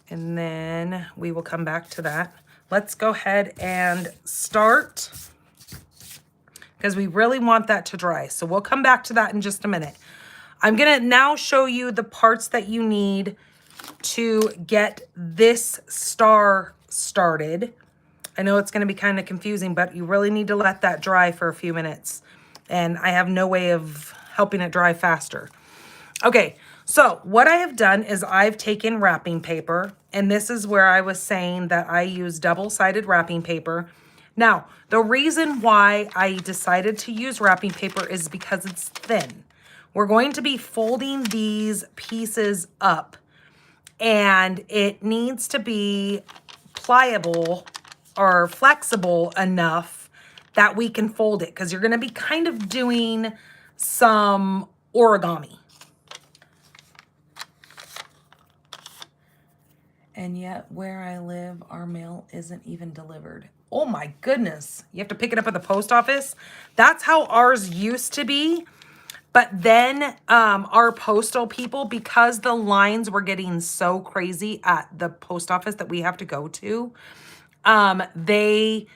And then we will come back to that. Let's go ahead and start, because we really want that to dry. So we'll come back to that in just a minute. I'm gonna now show you the parts that you need to get this star started. I know it's gonna be kind of confusing, but you really need to let that dry for a few minutes. And I have no way of helping it dry faster. Okay, so what I have done is I've taken wrapping paper, and this is where I was saying that I use double-sided wrapping paper. Now, the reason why I decided to use wrapping paper is because it's thin. We're going to be folding these pieces up, and it needs to be pliable or flexible enough that we can fold it, because you're going to be kind of doing some origami. And yet where I live, our mail isn't even delivered. Oh my goodness. You have to pick it up at the post office. That's how ours used to be. But then our postal people, because the lines were getting so crazy at the post office that we have to go to, they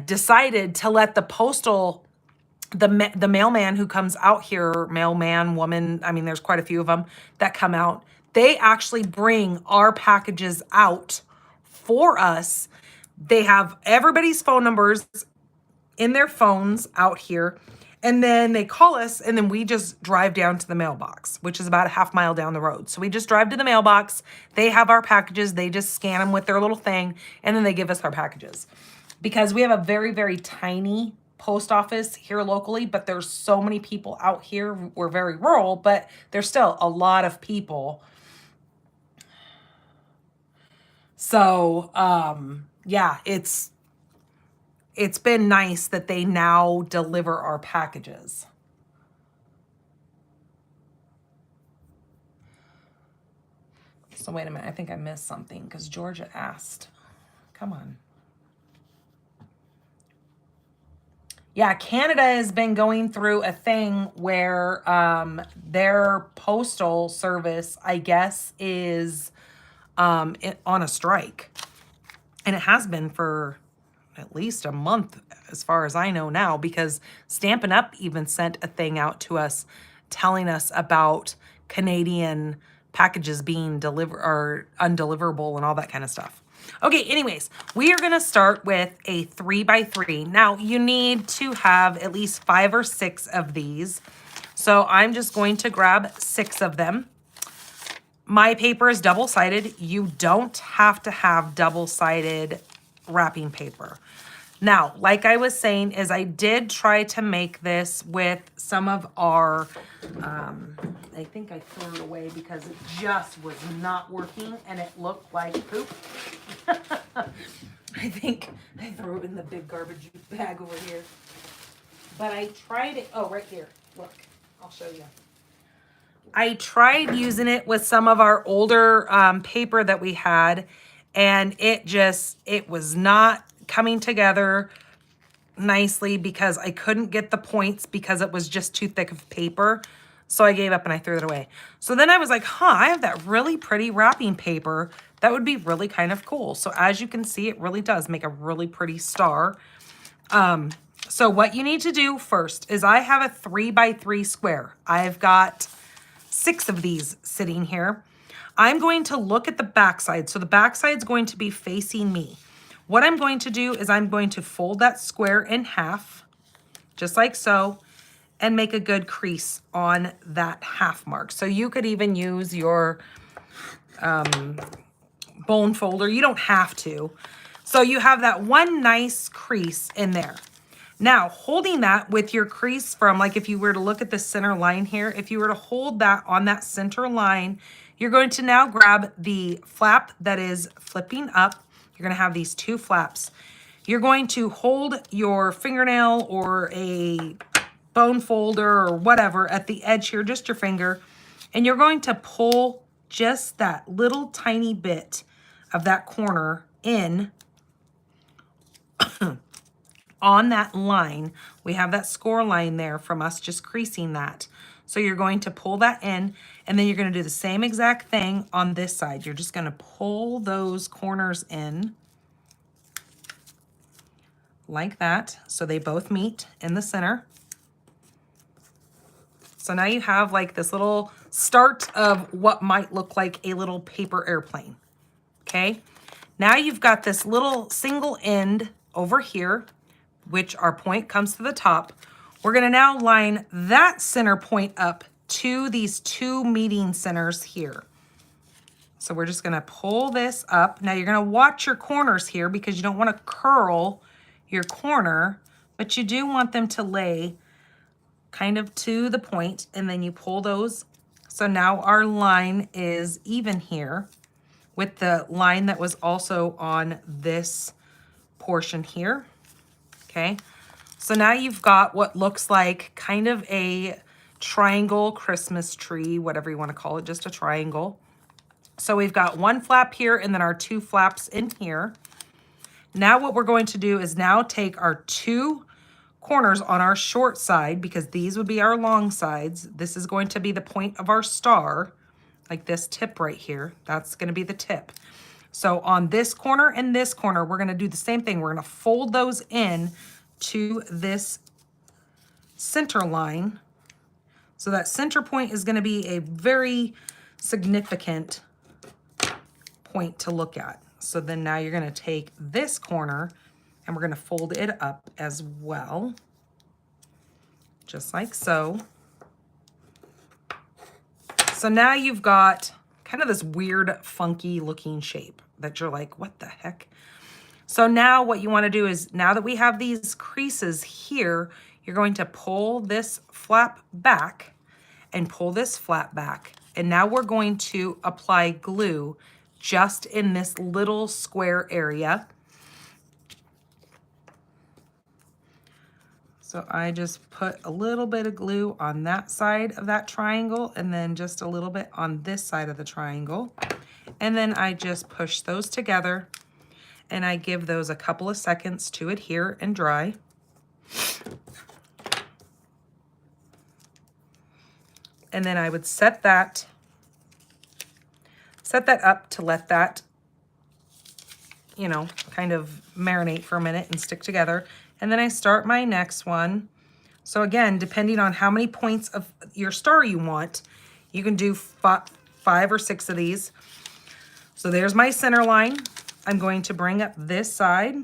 decided to let the postal, the mailman who comes out here, mailman, woman, I mean, there's quite a few of them that come out. They actually bring our packages out for us. They have everybody's phone numbers in their phones out here. And then they call us, and then we just drive down to the mailbox, which is about a half mile down the road. So we just drive to the mailbox. They have our packages. They just scan them with their little thing, and then they give us our packages. Because we have a very, very tiny post office here locally, but there's so many people out here. We're very rural, but there's still a lot of people. So, yeah, it's been nice that they now deliver our packages. So wait a minute, I think I missed something because Georgia asked. Come on. Yeah, Canada has been going through a thing where their postal service, I guess, is on a strike. And it has been for at least a month as far as I know now, because Stampin' Up even sent a thing out to us telling us about Canadian packages being delivered or undeliverable and all that kind of stuff. Okay, anyways, we are gonna start with a 3x3. Now you need to have at least 5 or 6 of these. So I'm just going to grab 6 of them. My paper is double-sided. You don't have to have double-sided wrapping paper. Now, like I was saying, is I did try to make this with some of our, I think I threw it away because it just was not working and it looked like poop. I think I threw it in the big garbage bag over here. But I tried it, oh, right here, look, I'll show you. I tried using it with some of our older paper that we had, and it was not coming together nicely because I couldn't get the points because it was just too thick of paper. So I gave up and I threw it away. So then I was like, I have that really pretty wrapping paper. That would be really kind of cool. So as you can see, it really does make a really pretty star. So what you need to do first is I have a 3x3 square. I've got 6 of these sitting here. I'm going to look at the back side. So the back side is going to be facing me. What I'm going to do is I'm going to fold that square in half, just like so, and make a good crease on that half mark. So you could even use your bone folder. You don't have to. So you have that one nice crease in there. Now, holding that with your crease from, like if you were to look at the center line here, if you were to hold that on that center line, you're going to now grab the flap that is flipping up. You're going to have these 2 flaps. You're going to hold your fingernail or a bone folder or whatever at the edge here, just your finger, and you're going to pull just that little tiny bit of that corner in on that line. We have that score line there from us just creasing that. So you're going to pull that in, and then you're going to do the same exact thing on this side. You're just going to pull those corners in like that, so they both meet in the center. So now you have like this little start of what might look like a little paper airplane. Okay, now you've got this little single end over here, which our point comes to the top. We're going to now line that center point up to these 2 meeting centers here. So we're just going to pull this up. Now you're going to watch your corners here because you don't want to curl your corner, but you do want them to lay kind of to the point, and then you pull those. So now our line is even here with the line that was also on this portion here. Okay, so now you've got what looks like kind of a triangle Christmas tree, whatever you want to call it, just a triangle. So we've got 1 flap here and then our 2 flaps in here. Now what we're going to do is now take our 2 corners on our short side, because these would be our long sides. This is going to be the point of our star, like this tip right here. That's going to be the tip. So on this corner and this corner, we're going to do the same thing. We're going to fold those in to this center line. So that center point is going to be a very significant point to look at. So then now you're going to take this corner and we're going to fold it up as well, just like so. So now you've got kind of this weird, funky looking shape that you're like, what the heck? So now what you want to do is, now that we have these creases here, you're going to pull this flap back and pull this flap back. And now we're going to apply glue just in this little square area. So I just put a little bit of glue on that side of that triangle and then just a little bit on this side of the triangle. And then I just push those together and I give those a couple of seconds to adhere and dry. And then I would set that up to let that, you know, kind of marinate for a minute and stick together. And then I start my next one. So again, depending on how many points of your star you want, you can do 5 or 6 of these. So there's my center line. I'm going to bring up this side,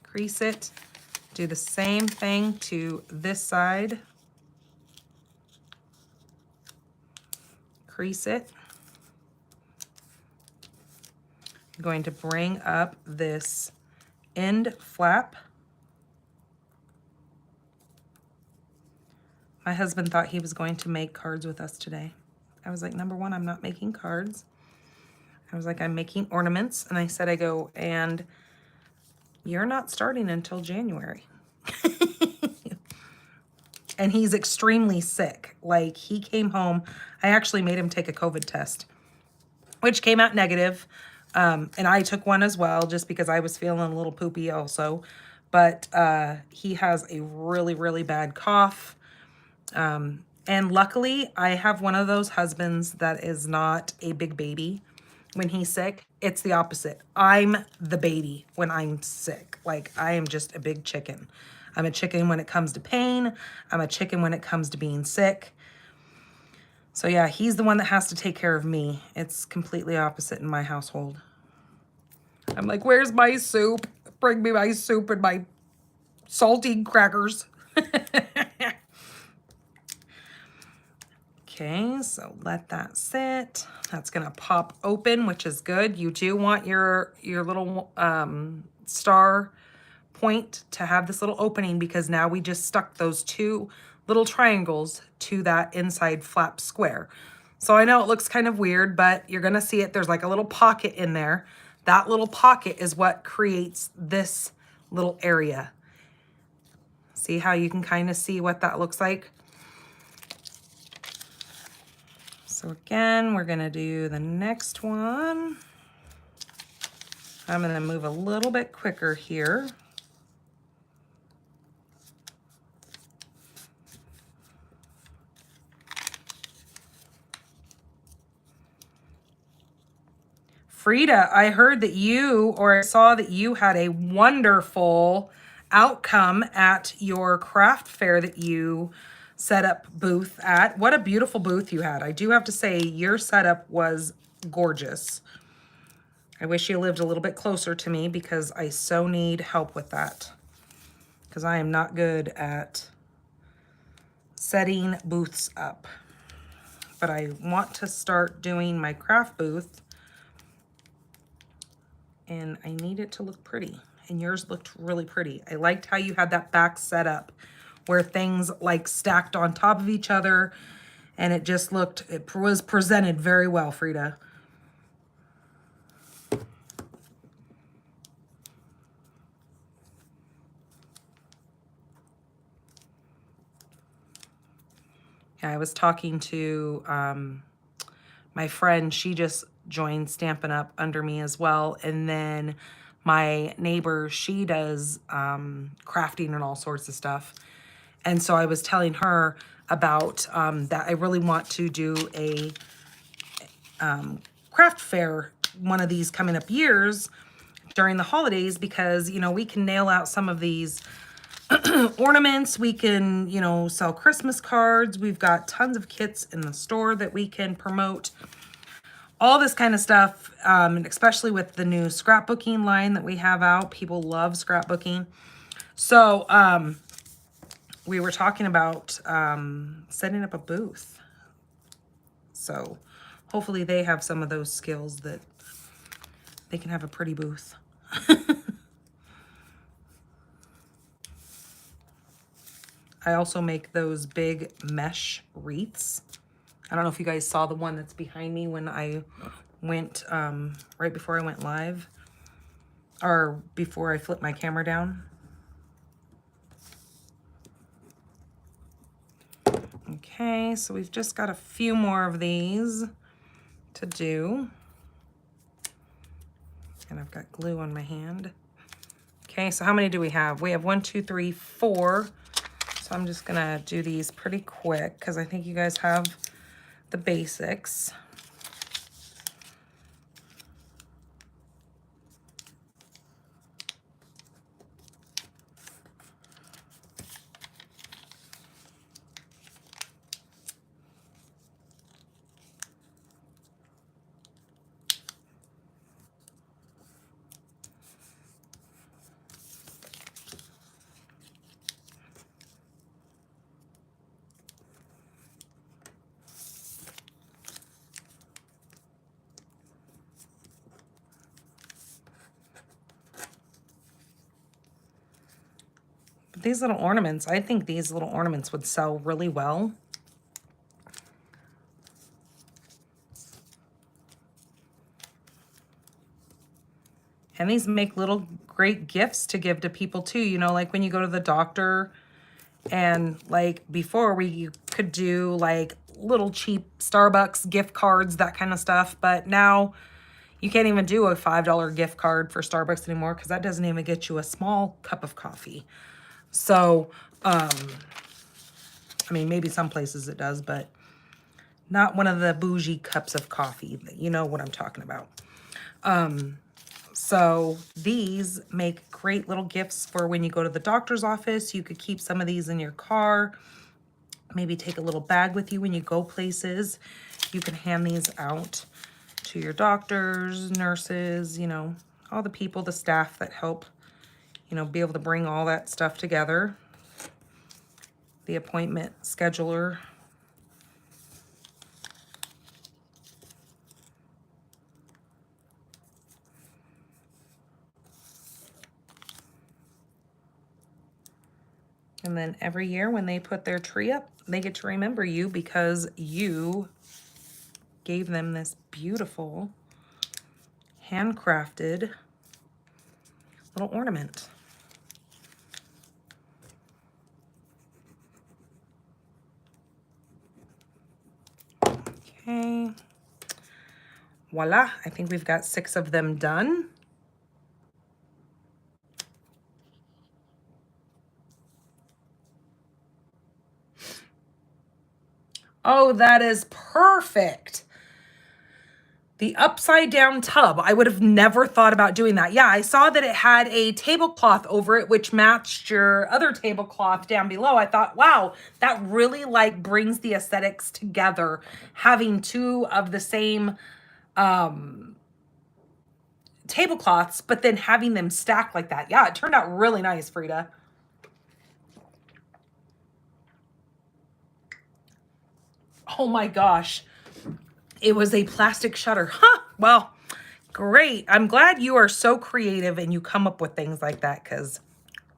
crease it, do the same thing to this side, crease it. I'm going to bring up this end flap. My husband thought he was going to make cards with us today. I was like, number one, I'm not making cards. I was like, I'm making ornaments. And I said, and you're not starting until January. And he's extremely sick. Like, he came home. I actually made him take a COVID test, which came out negative. And I took one as well, just because I was feeling a little poopy also. But he has a really, really bad cough. And luckily, I have one of those husbands that is not a big baby when he's sick. It's the opposite. I'm the baby when I'm sick. Like, I am just a big chicken. I'm a chicken when it comes to pain. I'm a chicken when it comes to being sick. So yeah, he's the one that has to take care of me. It's completely opposite in my household. I'm like, where's my soup? Bring me my soup and my salty crackers. Okay, so let that sit. That's gonna pop open, which is good. You do want your little star point to have this little opening, because now we just stuck those 2 little triangles to that inside flap square. So I know it looks kind of weird, but you're gonna see it. There's like a little pocket in there. That little pocket is what creates this little area. See how you can kind of see what that looks like? So again, we're gonna do the next one. I'm gonna move a little bit quicker here. Frida, I heard that you, or I saw that you had a wonderful outcome at your craft fair that you set up booth at. What a beautiful booth you had. I do have to say, your setup was gorgeous. I wish you lived a little bit closer to me, because I so need help with that, because I am not good at setting booths up. But I want to start doing my craft booth, and I need it to look pretty. And yours looked really pretty. I liked how you had that back set up where things like stacked on top of each other, and it just looked, it was presented very well, Frida. Yeah, I was talking to my friend. She just joined Stampin' Up under me as well. And then my neighbor, she does crafting and all sorts of stuff. And so I was telling her about that I really want to do a craft fair, one of these coming up years during the holidays, because, you know, we can nail out some of these ornaments. We can, you know, sell Christmas cards. We've got tons of kits in the store that we can promote. All this kind of stuff, and especially with the new scrapbooking line that we have out. People love scrapbooking. So we were talking about setting up a booth. So hopefully they have some of those skills that they can have a pretty booth. I also make those big mesh wreaths. I don't know if you guys saw the one that's behind me when I went, right before I went live, or before I flipped my camera down. Okay, so we've just got a few more of these to do. And I've got glue on my hand. Okay, so how many do we have? We have 1, 2, 3, 4. So I'm just gonna do these pretty quick because I think you guys have the basics. These little ornaments, I think these little ornaments would sell really well. And these make little great gifts to give to people too. You know, like when you go to the doctor, and like before we could do like little cheap Starbucks gift cards, that kind of stuff. But now you can't even do a $5 gift card for Starbucks anymore because that doesn't even get you a small cup of coffee. So, I mean, maybe some places it does, but not one of the bougie cups of coffee. You know what I'm talking about. So these make great little gifts for when you go to the doctor's office. You could keep some of these in your car. Maybe take a little bag with you when you go places. You can hand these out to your doctors, nurses, you know, all the people, the staff that help, you know, be able to bring all that stuff together. The appointment scheduler. And then every year when they put their tree up, they get to remember you because you gave them this beautiful handcrafted little ornament. Okay. Voila. I think we've got 6 of them done. Oh, that is perfect. The upside down tub. I would have never thought about doing that. Yeah, I saw that it had a tablecloth over it, which matched your other tablecloth down below. I thought, wow, that really like brings the aesthetics together. Having 2 of the same tablecloths, but then having them stacked like that. Yeah, it turned out really nice, Frida. Oh my gosh. It was a plastic shutter. Huh. Well, great. I'm glad you are so creative and you come up with things like that, because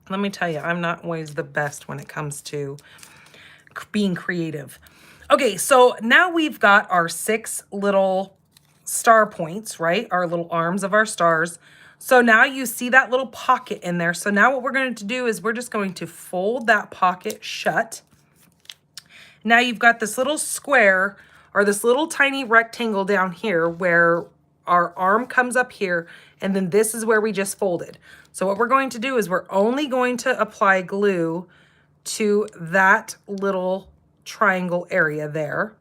let me tell you, I'm not always the best when it comes to being creative. Okay, so now we've got our 6 little star points, right? Our little arms of our stars. So now you see that little pocket in there. So now what we're going to do is we're just going to fold that pocket shut. Now you've got this little square or this little tiny rectangle down here where our arm comes up here, and then this is where we just folded. So what we're going to do is we're only going to apply glue to that little triangle area there.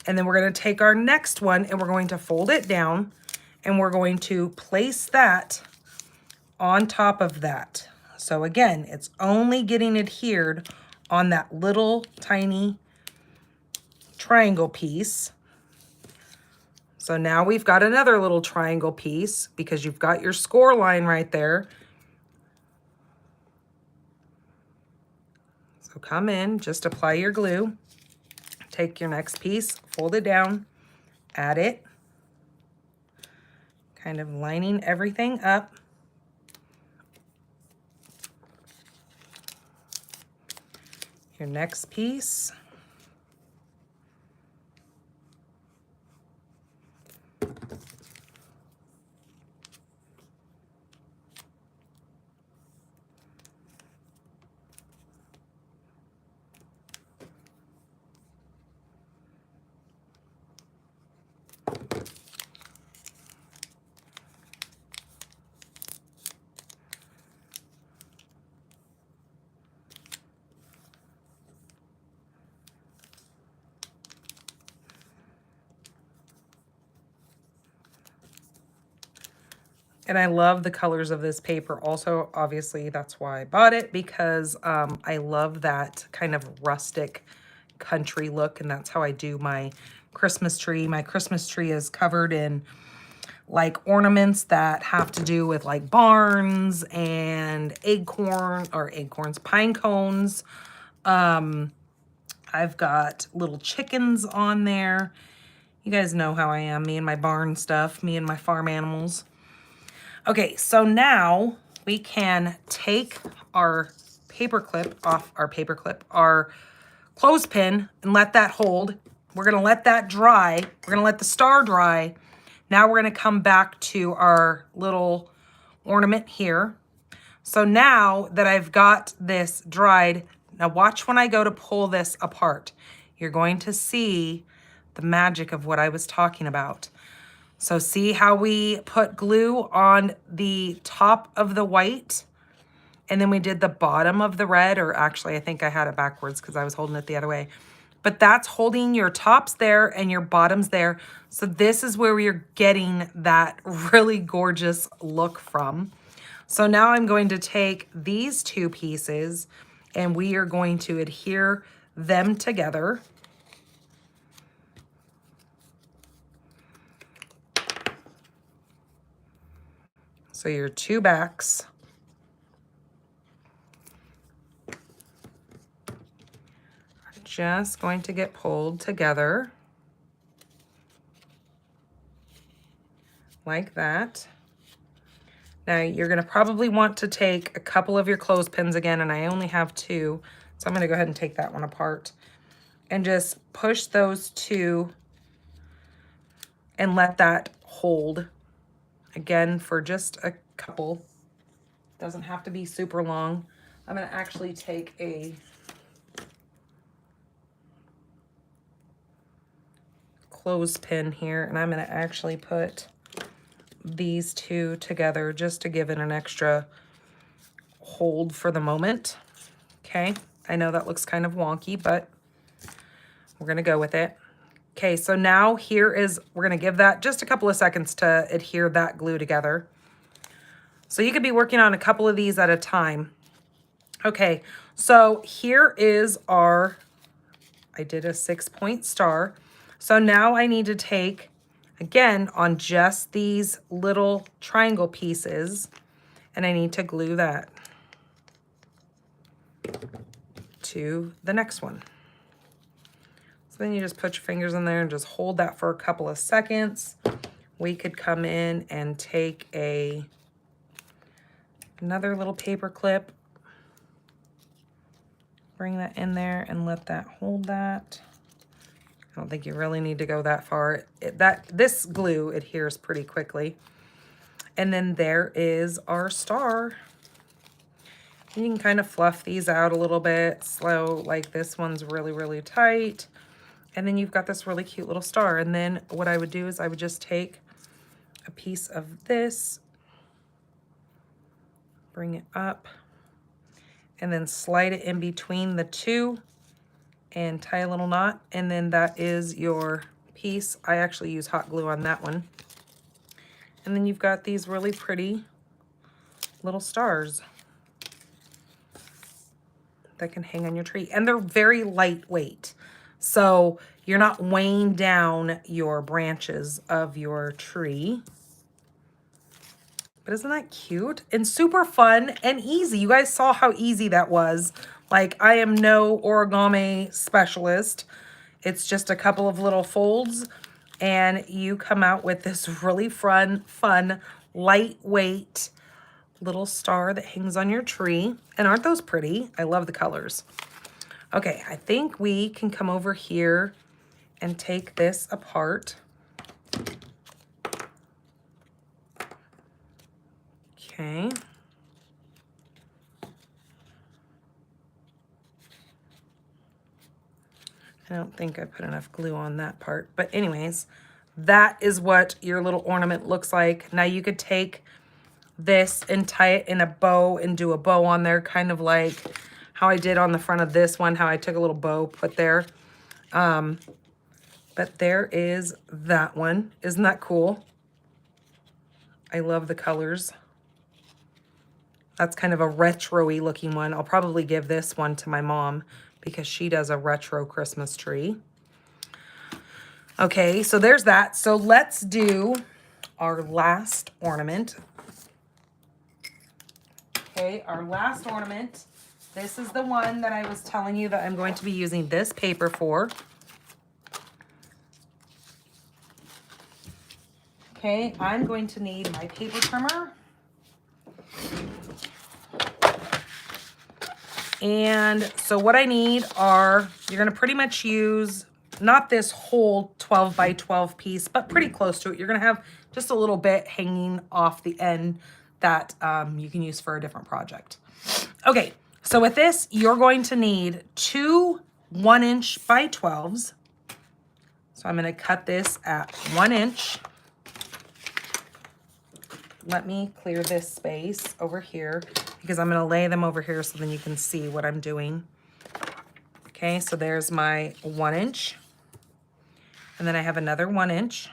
And then we're going to take our next one and we're going to fold it down, and we're going to place that on top of that. So again, it's only getting adhered on that little tiny triangle piece. So now we've got another little triangle piece because you've got your score line right there. So come in, just apply your glue, take your next piece, fold it down, add it, kind of lining everything up. Your next piece. And I love the colors of this paper. Also, obviously, that's why I bought it, because I love that kind of rustic country look, and that's how I do my Christmas tree. My Christmas tree is covered in like ornaments that have to do with like barns and pine cones. I've got little chickens on there. You guys know how I am, me and my barn stuff, me and my farm animals. Okay, so now we can take our paper clip off our clothespin and let that hold. We're gonna let that dry. We're gonna let the star dry. Now we're gonna come back to our little ornament here. So now that I've got this dried, now watch when I go to pull this apart. You're going to see the magic of what I was talking about. So see how we put glue on the top of the white and then we did the bottom of the red, or actually I think I had it backwards because I was holding it the other way. But that's holding your tops there and your bottoms there. So this is where you're getting that really gorgeous look from. So now I'm going to take these two pieces and we are going to adhere them together. So your two backs are just going to get pulled together like that. Now you're gonna probably want to take a couple of your clothespins again, and I only have two, so I'm gonna go ahead and take that one apart and just push those two and let that hold again for just a couple. Doesn't have to be super long. I'm gonna actually take a clothespin here and I'm gonna actually put these two together just to give it an extra hold for the moment. Okay, I know that looks kind of wonky, but we're gonna go with it. Okay, so now here is, we're gonna give that just a couple of seconds to adhere that glue together. So you could be working on a couple of these at a time. Okay, so here is our, I did a 6-point star. So now I need to take, again, on just these little triangle pieces, and I need to glue that to the next one. So then you just put your fingers in there and just hold that for a couple of seconds. We could come in and take another little paper clip, bring that in there and let that hold that. I don't think you really need to go that far. This glue adheres pretty quickly. And then there is our star. You can kind of fluff these out a little bit slow, like this one's really, really tight. And then you've got this really cute little star. And then what I would do is I would just take a piece of this, bring it up, and then slide it in between the two and tie a little knot. And then that is your piece. I actually use hot glue on that one. And then you've got these really pretty little stars that can hang on your tree. And they're very lightweight. So you're not weighing down your branches of your tree. But isn't that cute? And super fun and easy. You guys saw how easy that was. Like, I am no origami specialist. It's just a couple of little folds and you come out with this really fun, lightweight little star that hangs on your tree. And aren't those pretty? I love the colors. Okay, I think we can come over here and take this apart. Okay. I don't think I put enough glue on that part, but anyways, that is what your little ornament looks like. Now you could take this and tie it in a bow and do a bow on there, kind of like how I did on the front of this one, how I took a little bow, put there. But there is that one. Isn't that cool? I love the colors. That's kind of a retro-y looking one. I'll probably give this one to my mom because she does a retro Christmas tree. Okay, so there's that. So let's do our last ornament. Okay, our last ornament. This is the one that I was telling you that I'm going to be using this paper for. Okay, I'm going to need my paper trimmer. And so what I need are, you're gonna pretty much use, not this whole 12 by 12 piece, but pretty close to it. You're gonna have just a little bit hanging off the end that you can use for a different project. Okay, so with this, you're going to need two 1" by 12s. So I'm gonna cut this at 1 inch. Let me clear this space over here because I'm gonna lay them over here so then you can see what I'm doing. Okay, so there's my 1 inch. And then I have another 1 inch.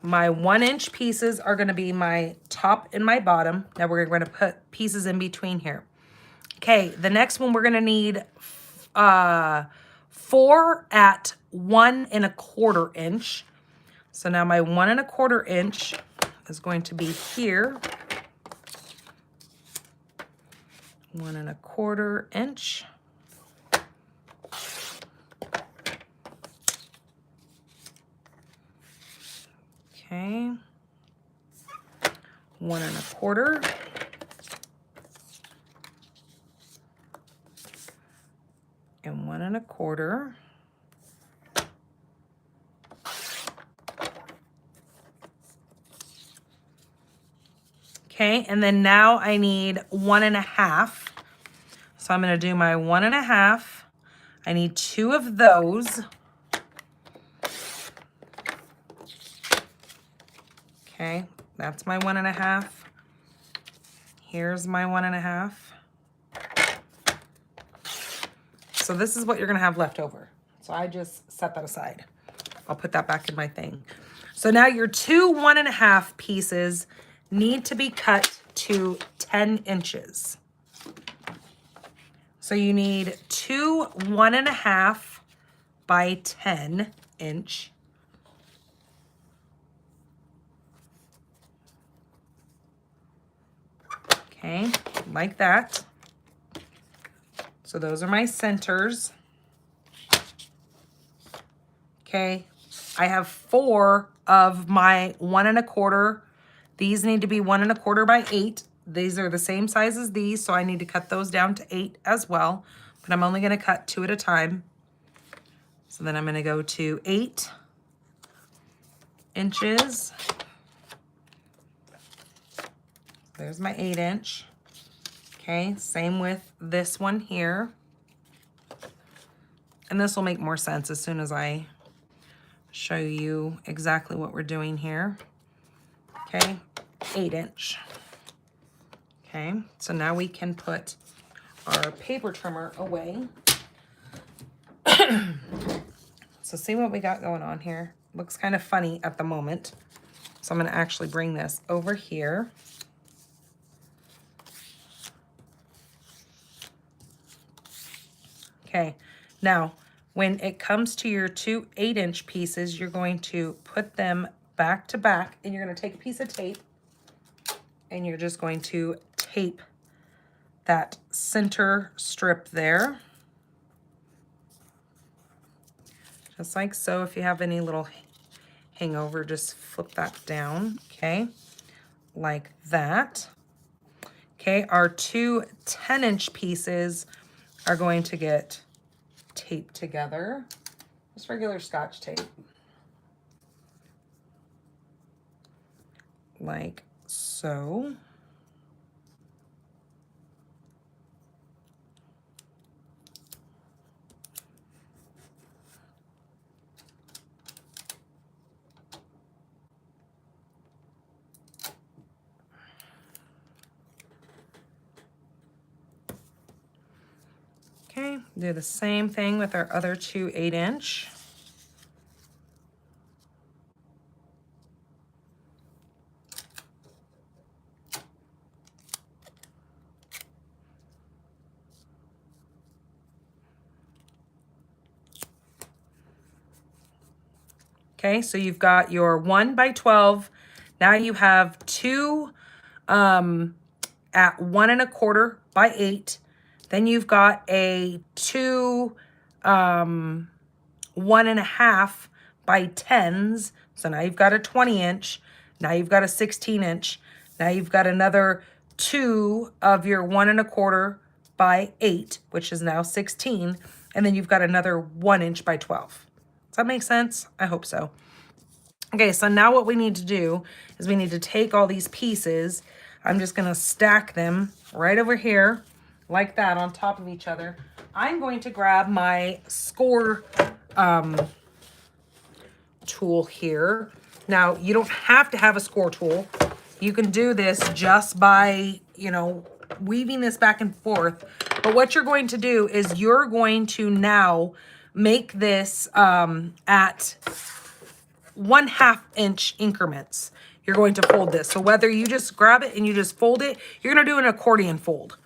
My 1 inch pieces are gonna be my top and my bottom. Now we're gonna put pieces in between here. Okay, the next one we're gonna need 4 at 1 1/4 inch. So now my 1 1/4 inch is going to be here. 1 1/4 inch. Okay. 1 1/4. And 1 1/4. Okay, and then now I need 1 1/2. So I'm gonna do my 1 1/2. I need 2 of those. Okay, that's my 1 1/2. Here's my 1 1/2. So this is what you're gonna have left over. So I just set that aside. I'll put that back in my thing. So now your two 1 1/2 pieces need to be cut to 10 inches. So you need two 1 1/2 by 10 inch. Okay, like that. So those are my centers. Okay, I have 4 of my 1 1/4. These need to be 1 1/4 by 8. These are the same size as these, so I need to cut those down to 8 as well. But I'm only gonna cut 2 at a time. So then I'm gonna go to 8 inches. There's my 8 inch. Okay, same with this one here. And this will make more sense as soon as I show you exactly what we're doing here. Okay, 8 inch. Okay, so now we can put our paper trimmer away. So see what we got going on here. Looks kind of funny at the moment. So I'm gonna actually bring this over here. Okay, now when it comes to your two 8 inch pieces, you're going to put them back to back and you're gonna take a piece of tape and you're just going to tape that center strip there. Just like so. If you have any little hangover, just flip that down, okay? Like that. Okay, our two 10 inch pieces are going to get taped together. Just regular Scotch tape. Like so. Okay, do the same thing with our other two 8 inch. Okay, so you've got your 1 by 12. Now you have two at 1 1/4 by 8. Then you've got a two 1 1/2 by 10s. So now you've got a 20 inch. Now you've got a 16 inch. Now you've got another 2 of your 1 1/4 by 8, which is now 16. And then you've got another 1 inch by 12. Does that make sense? I hope so. Okay, so now what we need to do is we need to take all these pieces. I'm just gonna stack them right over here like that on top of each other. I'm going to grab my score tool here. Now, you don't have to have a score tool. You can do this just by, you know, weaving this back and forth. But what you're going to do is you're going to now make this at 1/2 inch increments. You're going to fold this. So whether you just grab it and you just fold it, you're going to do an accordion fold.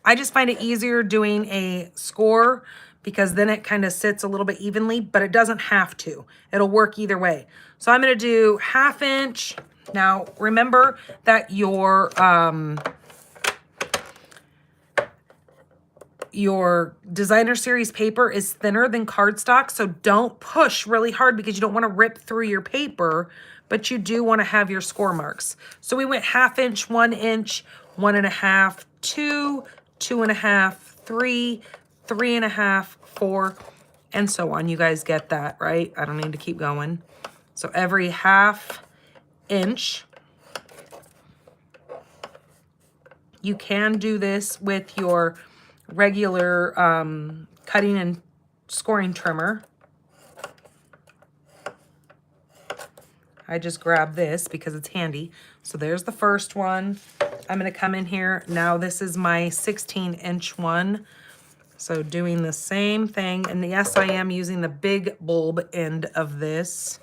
I just find it easier doing a score because then it kind of sits a little bit evenly, but it doesn't have to. It'll work either way. So I'm going to do 1/2 inch. Now, remember that your designer series paper is thinner than cardstock, so don't push really hard because you don't want to rip through your paper, but you do want to have your score marks. So we went 1/2 inch, 1 inch, 1 1/2, 2, 2 1/2, 3, 3 1/2, 4, and so on. You guys get that, right? I don't need to keep going. So every 1/2 inch. You can do this with your regular cutting and scoring trimmer. I just grabbed this because it's handy. So there's the first one. I'm going to come in here. Now this is my 16-inch one. So doing the same thing. And yes, I am using the big bulb end of this.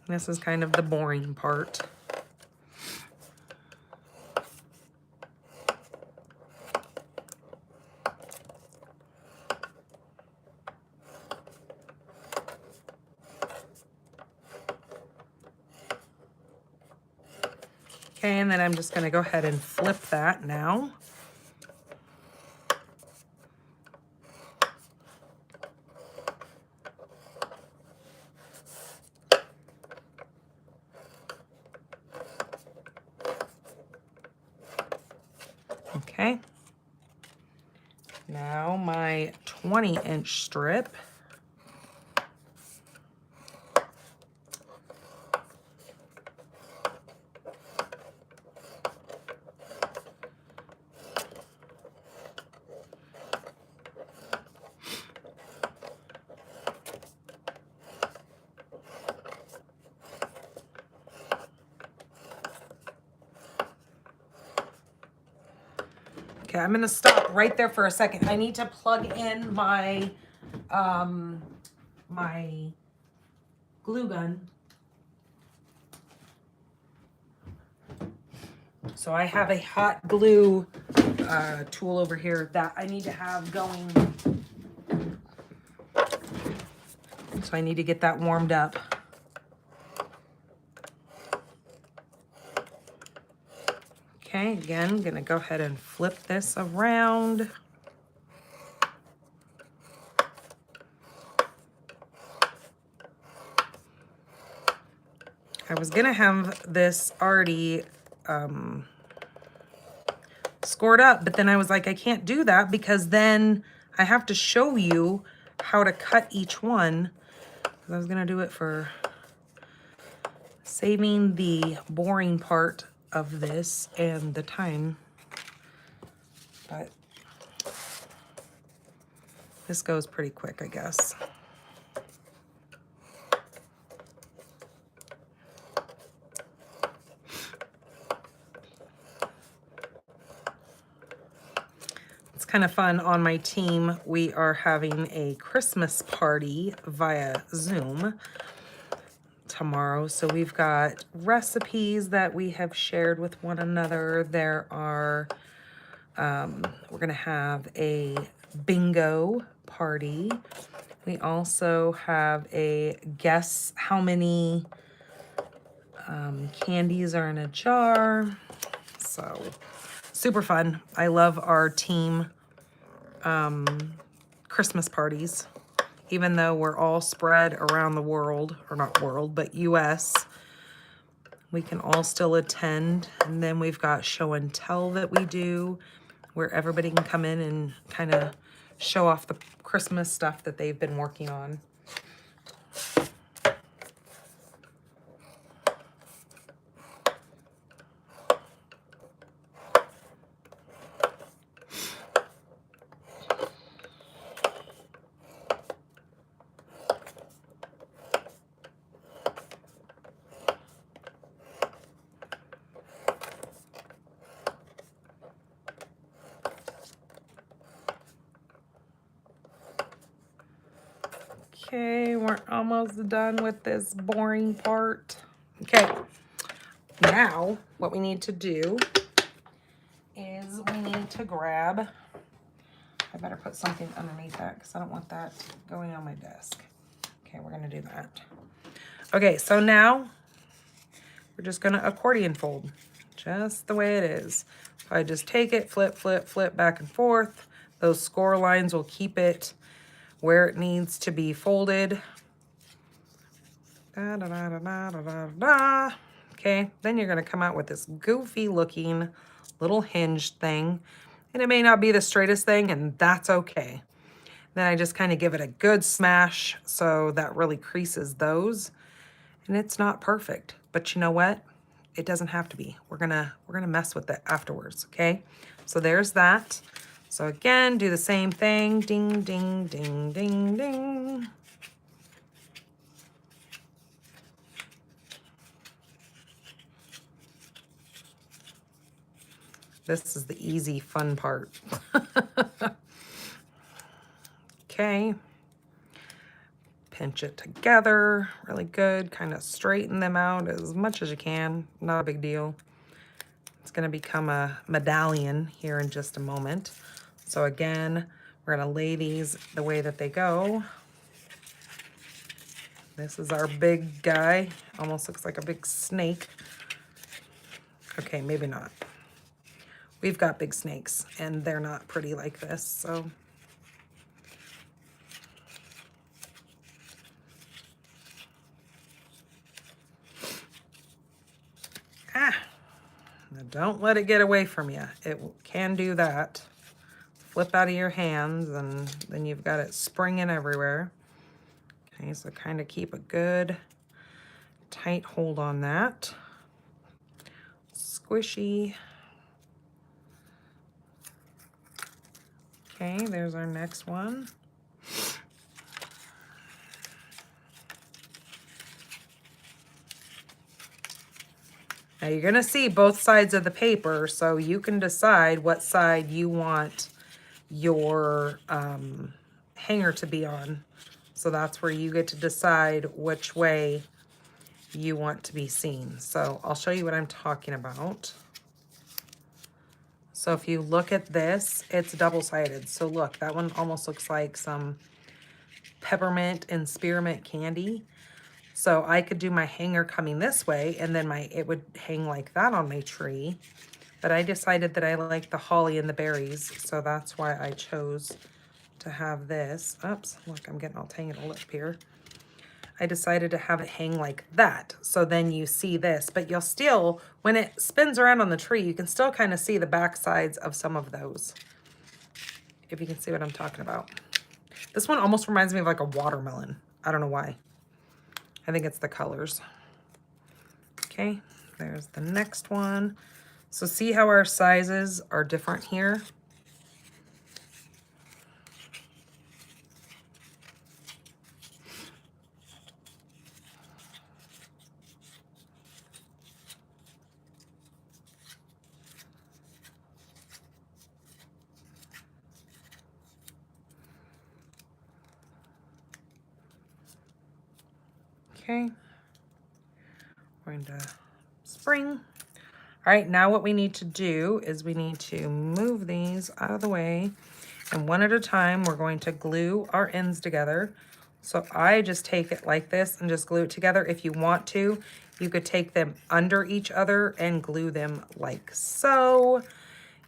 This is kind of the boring part. Okay, and then I'm just going to go ahead and flip that now. Okay. Now my 20-inch strip. Okay, I'm going to stop right there for a second. I need to plug in my my glue gun. So I have a hot glue tool over here that I need to have going. So I need to get that warmed up. Okay, again, gonna go ahead and flip this around. I was gonna have this already scored up, but then I was like, I can't do that because then I have to show you how to cut each one. I was gonna do it for saving the boring part of this and the time, but this goes pretty quick, I guess. It's kind of fun. On my team, we are having a Christmas party via Zoom tomorrow. So we've got recipes that we have shared with one another. There are, we're going to have a bingo party. We also have a guess how many candies are in a jar. So super fun. I love our team Christmas parties. Even though we're all spread around the world, or not world, but US, we can all still attend. And then we've got show and tell that we do, where everybody can come in and kind of show off the Christmas stuff that they've been working on. Okay, we're almost done with this boring part. Okay, now what we need to do is we need to grab, I better put something underneath that because I don't want that going on my desk. Okay, we're gonna do that. Okay, so now we're just gonna accordion fold, just the way it is. So I just take it, flip, flip, flip back and forth. Those score lines will keep it where it needs to be folded. Da, da, da, da, da, da, da. Okay, then you're gonna come out with this goofy looking little hinged thing. And it may not be the straightest thing, and that's okay. Then I just kind of give it a good smash so that really creases those. And it's not perfect, but you know what? It doesn't have to be. We're gonna mess with it afterwards, okay? So there's that. So again, do the same thing. Ding, ding, ding, ding, ding. This is the easy, fun part. Okay. Pinch it together really good. Kind of straighten them out as much as you can. Not a big deal. It's going to become a medallion here in just a moment. So again, we're going to lay these the way that they go. This is our big guy. Almost looks like a big snake. Okay, maybe not. We've got big snakes, and they're not pretty like this, so. Now don't let it get away from you. It can do that. Flip out of your hands, and then you've got it springing everywhere. Okay, so kind of keep a good tight hold on that. Squishy. Okay, there's our next one. Now you're gonna see both sides of the paper, so you can decide what side you want your hanger to be on. So that's where you get to decide which way you want to be seen. So I'll show you what I'm talking about. So if you look at this, it's double-sided. So look, that one almost looks like some peppermint and spearmint candy. So I could do my hanger coming this way, and then it would hang like that on my tree. But I decided that I like the holly and the berries, so that's why I chose to have this. Oops, look, I'm getting all tangled up here. I decided to have it hang like that. So then you see this, but you'll still, when it spins around on the tree, you can still kind of see the back sides of some of those. If you can see what I'm talking about. This one almost reminds me of like a watermelon. I don't know why. I think it's the colors. Okay, there's the next one. So see how our sizes are different here? Okay, we're going to spring. All right, now what we need to do is we need to move these out of the way, and one at a time we're going to glue our ends together. So I just take it like this and just glue it together. If you want to, you could take them under each other and glue them like so.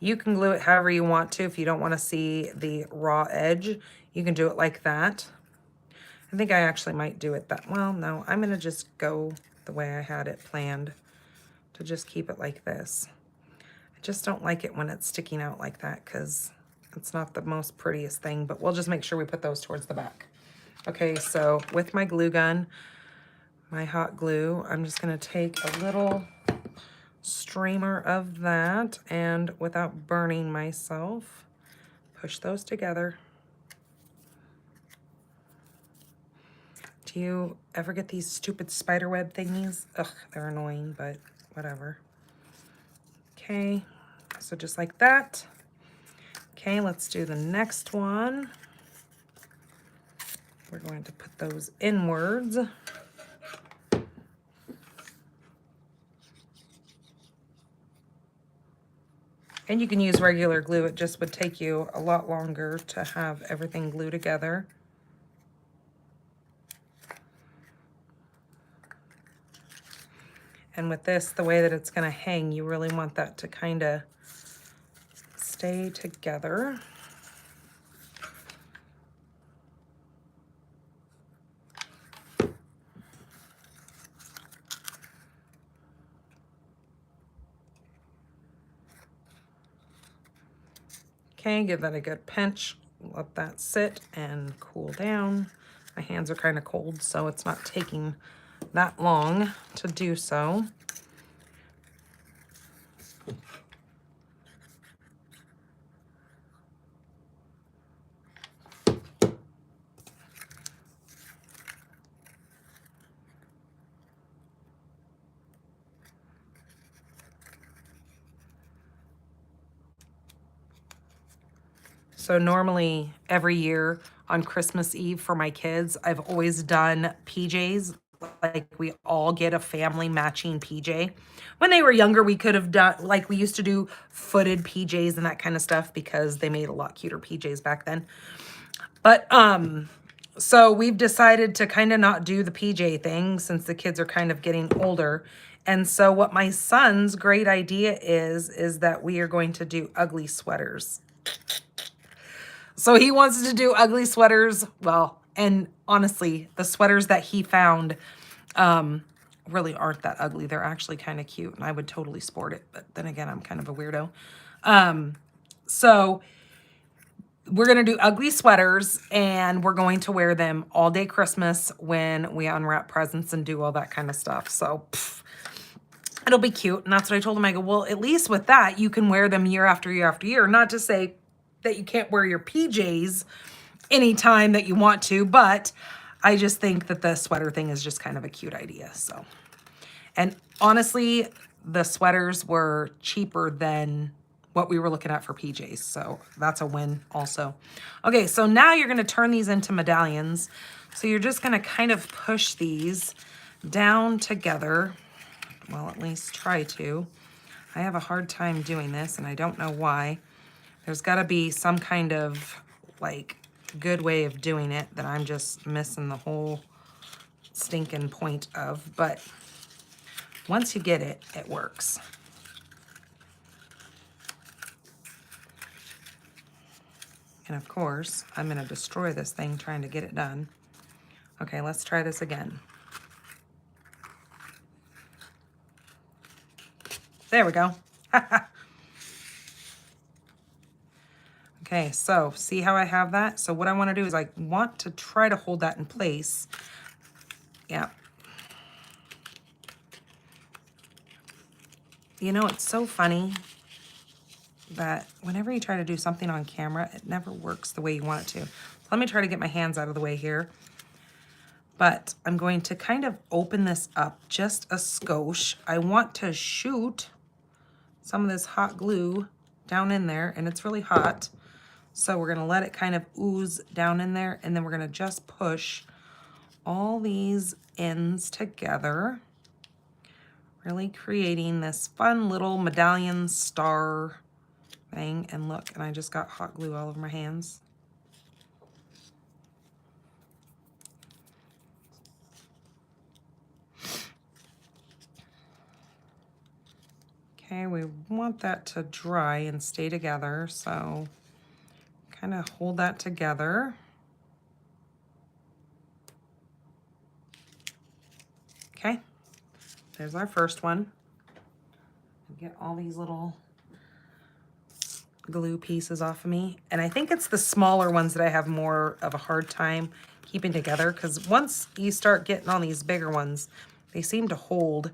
You can glue it however you want to. If you don't want to see the raw edge, you can do it like that. I think I actually might do it that, well, no, I'm gonna just go the way I had it planned to just keep it like this. I just don't like it when it's sticking out like that because it's not the most prettiest thing, but we'll just make sure we put those towards the back. Okay, so with my glue gun, my hot glue, I'm just gonna take a little streamer of that and without burning myself, push those together. Do you ever get these stupid spider web thingies? Ugh, they're annoying, but whatever. Okay, so just like that. Okay, let's do the next one. We're going to put those inwards. And you can use regular glue. It just would take you a lot longer to have everything glued together. And with this, the way that it's going to hang, you really want that to kind of stay together. Okay, give that a good pinch. Let that sit and cool down. My hands are kind of cold, so it's not taking that long to do so. So normally every year on Christmas Eve for my kids, I've always done PJs. Like we all get a family matching PJ. When they were younger, we could have done, like we used to do footed PJs and that kind of stuff because they made a lot cuter PJs back then. But so we've decided to kind of not do the PJ thing since the kids are kind of getting older. And so what my son's great idea is that we are going to do ugly sweaters. So he wants to do ugly sweaters. Well, and honestly, the sweaters that he found really aren't that ugly. They're actually kind of cute and I would totally sport it. But then again, I'm kind of a weirdo. So we're going to do ugly sweaters and we're going to wear them all day Christmas when we unwrap presents and do all that kind of stuff. So it'll be cute. And that's what I told him. I go, well, at least with that, you can wear them year after year after year. Not to say that you can't wear your PJs anytime that you want to, but I just think that the sweater thing is just kind of a cute idea. So, and honestly, the sweaters were cheaper than what we were looking at for PJs. So that's a win also. Okay, so now you're gonna turn these into medallions. So you're just gonna kind of push these down together. Well, at least try to. I have a hard time doing this and I don't know why. There's gotta be some kind of like good way of doing it that I'm just missing the whole stinking point of, but once you get it, it works. And of course, I'm gonna destroy this thing trying to get it done. Okay, let's try this again. There we go. Okay, so see how I have that? So what I want to do is I want to try to hold that in place. Yeah. You know, it's so funny that whenever you try to do something on camera, it never works the way you want it to. So let me try to get my hands out of the way here. But I'm going to kind of open this up just a skosh. I want to shoot some of this hot glue down in there, and it's really hot. So we're gonna let it kind of ooze down in there, and then we're gonna just push all these ends together, really creating this fun little medallion star thing. And look, and I just got hot glue all over my hands. Okay, we want that to dry and stay together, so kind of hold that together. Okay, there's our first one. Get all these little glue pieces off of me. And I think it's the smaller ones that I have more of a hard time keeping together, because once you start getting on these bigger ones, they seem to hold.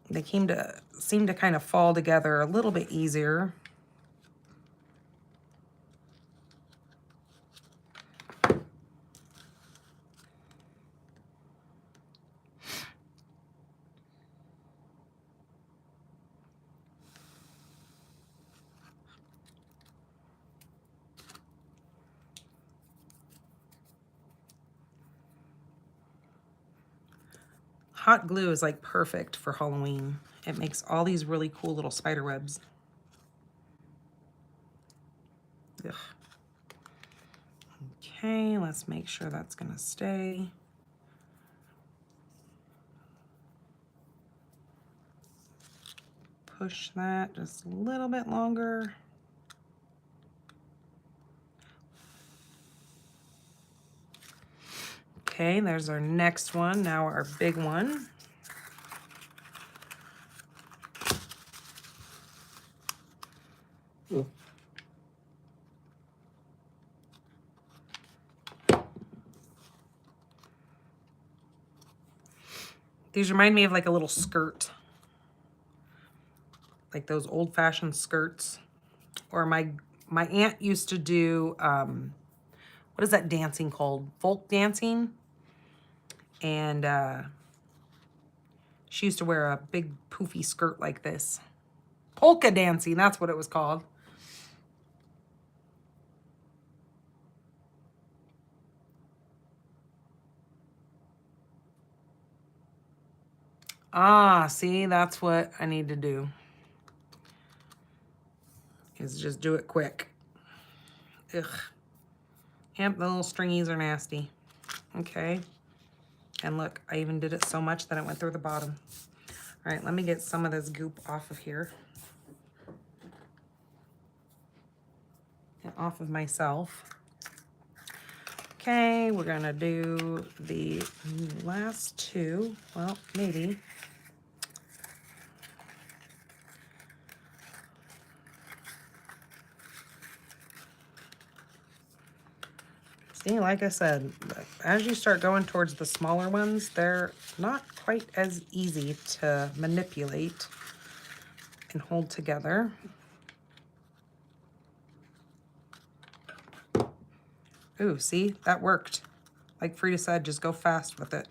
They seem to kind of fall together a little bit easier. Hot glue is like perfect for Halloween. It makes all these really cool little spider webs. Ugh. Okay, let's make sure that's gonna stay. Push that just a little bit longer. Okay, there's our next one. Now our big one. These remind me of like a little skirt. Like those old-fashioned skirts. Or my aunt used to do, what is that dancing called? Folk dancing. And she used to wear a big poofy skirt like this. Polka dancing, that's what it was called. Ah, see, that's what I need to do. Is just do it quick. Ugh. Yep, the little stringies are nasty. Okay. And look, I even did it so much that it went through the bottom. All right, let me get some of this goop off of here. And off of myself. Okay, we're gonna do the last two. Well, maybe. See, like I said, as you start going towards the smaller ones, they're not quite as easy to manipulate and hold together. Ooh, see, that worked. Like Frida said, just go fast with it.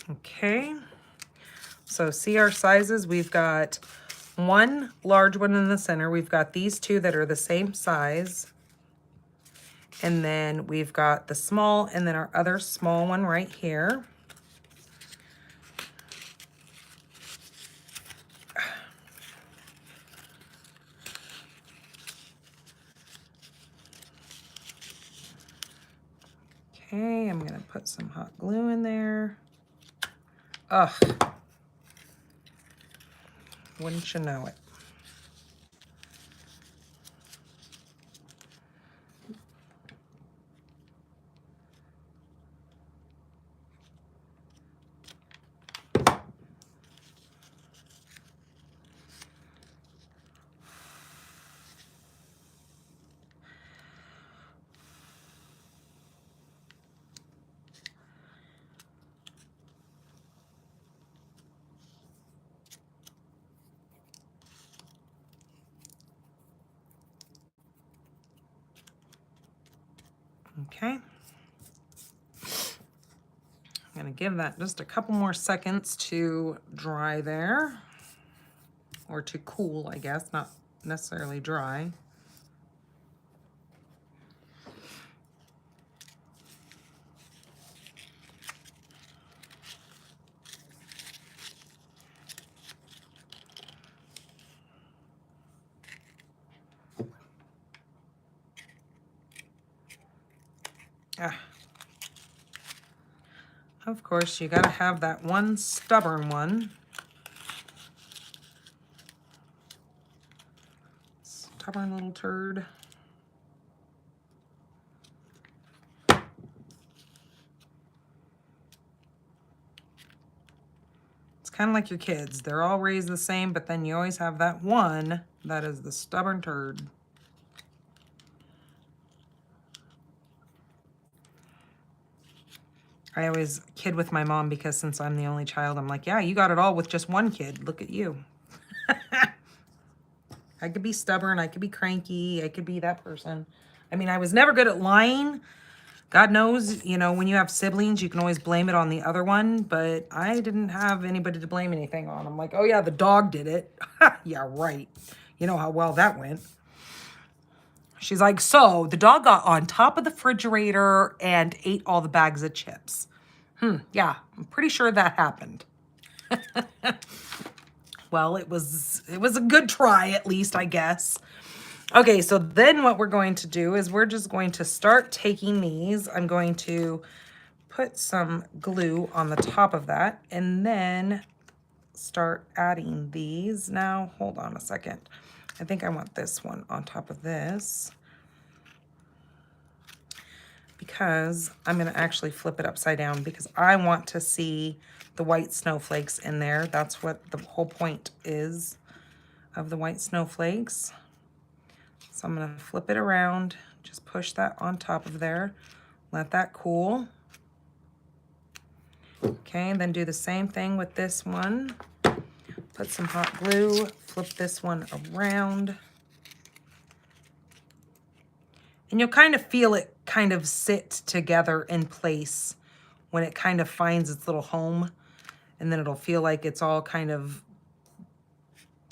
Okay, so see our sizes. We've got one large one in the center. We've got these two that are the same size. And then we've got the small and then our other small one right here. Okay, I'm gonna put some hot glue in there. Ugh, wouldn't you know it. Okay. I'm going to give that just a couple more seconds to dry there, or to cool, I guess, not necessarily dry. Of course, you got to have that one stubborn one. Stubborn little turd. It's kind of like your kids. They're all raised the same, but then you always have that one that is the stubborn turd. I always kid with my mom because since I'm the only child, I'm like, yeah, you got it all with just one kid. Look at you. I could be stubborn. I could be cranky. I could be that person. I mean, I was never good at lying. God knows, you know, when you have siblings, you can always blame it on the other one. But I didn't have anybody to blame anything on. I'm like, oh, yeah, the dog did it. Yeah, right. You know how well that went. She's like, so the dog got on top of the refrigerator and ate all the bags of chips. Yeah, I'm pretty sure that happened. Well, it was a good try, at least, I guess. Okay, so then what we're going to do is we're just going to start taking these. I'm going to put some glue on the top of that and then start adding these. Now, hold on a second. I think I want this one on top of this, because I'm going to actually flip it upside down because I want to see the white snowflakes in there. That's what the whole point is of the white snowflakes. So I'm going to flip it around, just push that on top of there, let that cool. Okay, and then do the same thing with this one. Put some hot glue, flip this one around. And you'll kind of feel it kind of sit together in place when it kind of finds its little home. And then it'll feel like it's all kind of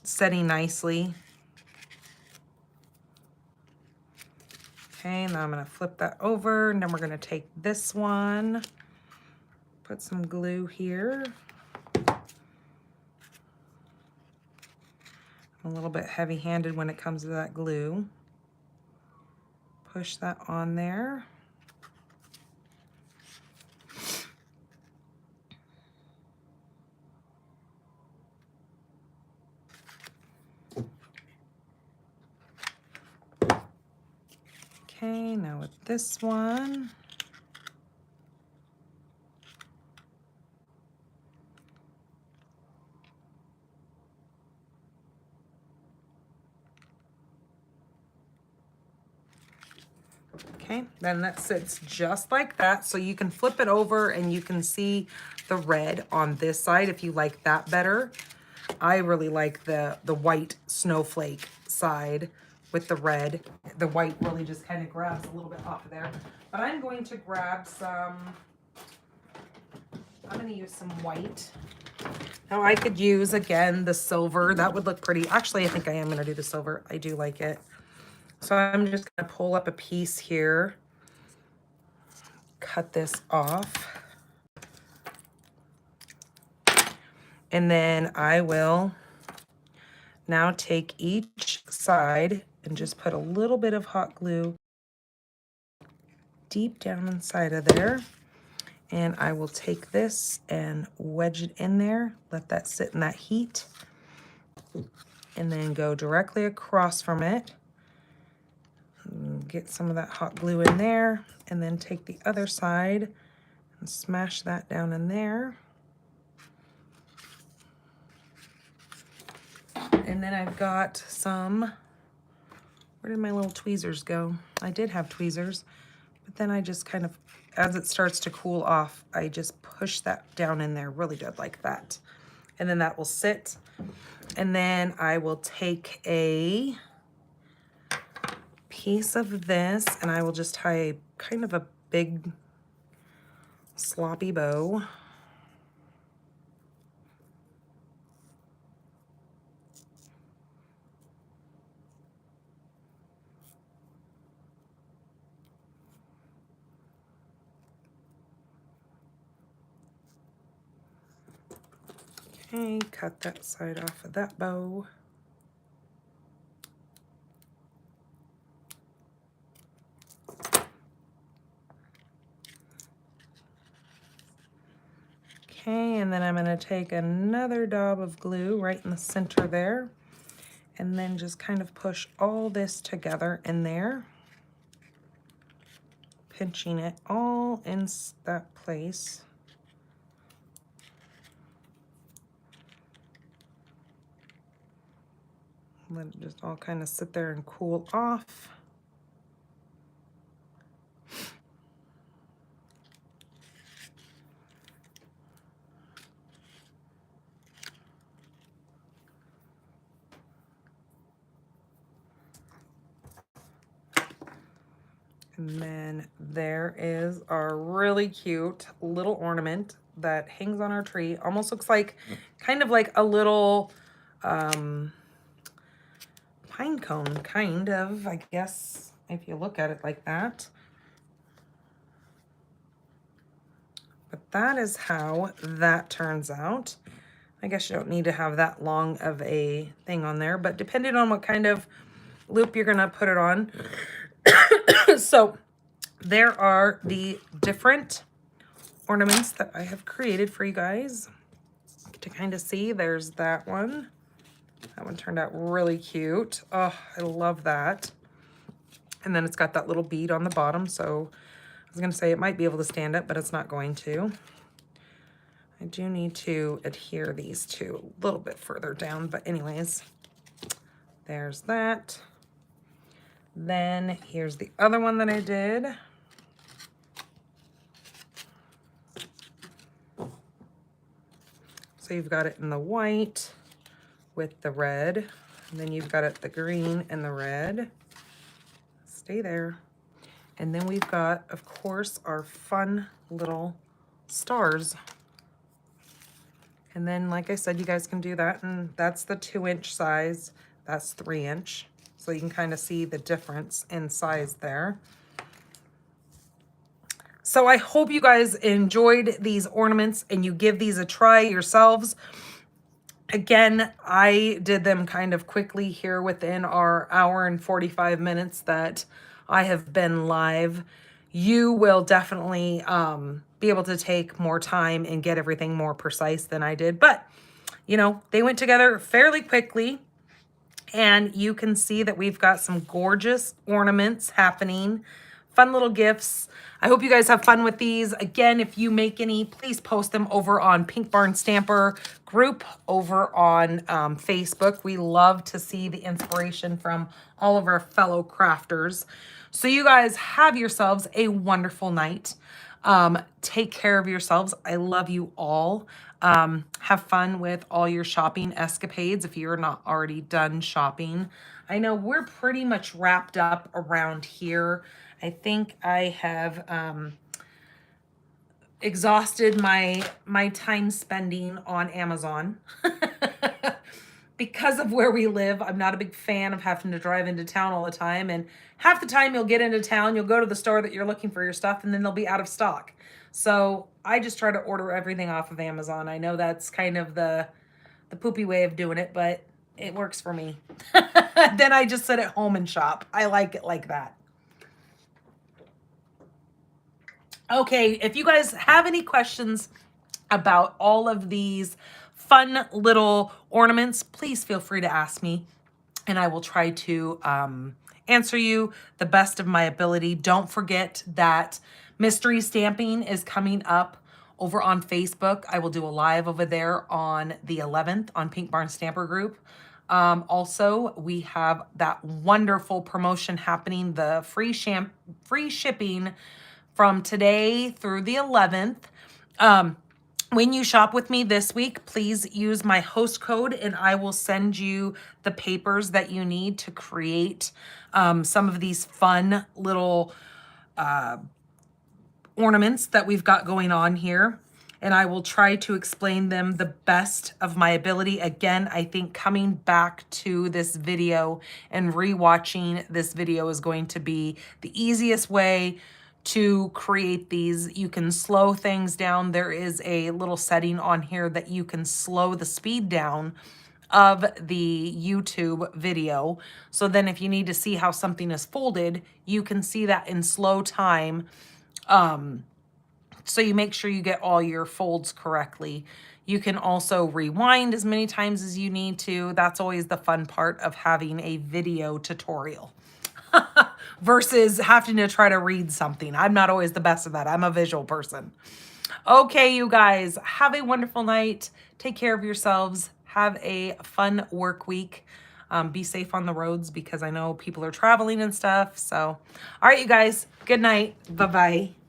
setting nicely. Okay, now I'm going to flip that over, and then we're going to take this one, put some glue here. I'm a little bit heavy-handed when it comes to that glue. Push that on there. Okay, now with this one, okay, then that sits just like that. So you can flip it over and you can see the red on this side if you like that better. I really like the white snowflake side with the red. The white really just kind of grabs a little bit off of there. But I'm going to grab some, I'm going to use some white. Now I could use, again, the silver. That would look pretty. Actually, I think I am going to do the silver. I do like it. So I'm just going to pull up a piece here, cut this off, and then I will now take each side and just put a little bit of hot glue deep down inside of there. And I will take this and wedge it in there, let that sit in that heat, and then go directly across from it. Get some of that hot glue in there, and then take the other side and smash that down in there. And then I've got some, where did my little tweezers go? I did have tweezers, but then I just kind of, as it starts to cool off, I just push that down in there really good like that. And then that will sit. And then I will take a piece of this, and I will just tie kind of a big sloppy bow. Okay, cut that side off of that bow. Okay, and then I'm going to take another dab of glue right in the center there, and then just kind of push all this together in there, pinching it all in that place. Let it just all kind of sit there and cool off. And then there is our really cute little ornament that hangs on our tree. Almost looks like, kind of like a little pine cone, kind of, I guess, if you look at it like that. But that is how that turns out. I guess you don't need to have that long of a thing on there, but depending on what kind of loop you're gonna put it on. So there are the different ornaments that I have created for you guys to kind of see. There's that one. That one turned out really cute. Oh, I love that. And then it's got that little bead on the bottom. So I was gonna say it might be able to stand up, but it's not going to. I do need to adhere these two a little bit further down, but anyways, there's that. Then here's the other one that I did. So you've got it in the white with the red, and then you've got it the green and the red. Stay there. And then we've got, of course, our fun little stars. And then, like I said, you guys can do that, and that's the 2-inch size. That's 3-inch. So you can kind of see the difference in size there. So I hope you guys enjoyed these ornaments and you give these a try yourselves. Again, I did them kind of quickly here within our hour and 45 minutes that I have been live. You will definitely be able to take more time and get everything more precise than I did. But, you know, they went together fairly quickly. And you can see that we've got some gorgeous ornaments happening. Fun little gifts. I hope you guys have fun with these. Again, if you make any, please post them over on Pink Barn Stamper group over on Facebook. We love to see the inspiration from all of our fellow crafters. So you guys have yourselves a wonderful night. Take care of yourselves. I love you all. Have fun with all your shopping escapades if you're not already done shopping. I know we're pretty much wrapped up around here. I think I have exhausted my time spending on Amazon. Because of where we live, I'm not a big fan of having to drive into town all the time. And half the time you'll get into town, you'll go to the store that you're looking for your stuff, and then they'll be out of stock. So I just try to order everything off of Amazon. I know that's kind of the poopy way of doing it, but it works for me. Then I just sit at home and shop. I like it like that. Okay, if you guys have any questions about all of these fun little ornaments, please feel free to ask me, and I will try to answer you the best of my ability. Don't forget that mystery stamping is coming up over on Facebook. I will do a live over there on the 11th on Pink Barn Stamper Group. Also, we have that wonderful promotion happening, the free shipping from today through the 11th. When you shop with me this week, please use my host code and I will send you the papers that you need to create some of these fun little ornaments that we've got going on here. And I will try to explain them the best of my ability. Again, I think coming back to this video and rewatching this video is going to be the easiest way to create these. You can slow things down. There is a little setting on here that you can slow the speed down of the YouTube video. So then if you need to see how something is folded, you can see that in slow time. So you make sure you get all your folds correctly. You can also rewind as many times as you need to. That's always the fun part of having a video tutorial versus having to try to read something. I'm not always the best at that. I'm a visual person. Okay, you guys, have a wonderful night. Take care of yourselves. Have a fun work week. Be safe on the roads because I know people are traveling and stuff. So, all right, you guys, good night. Bye-bye.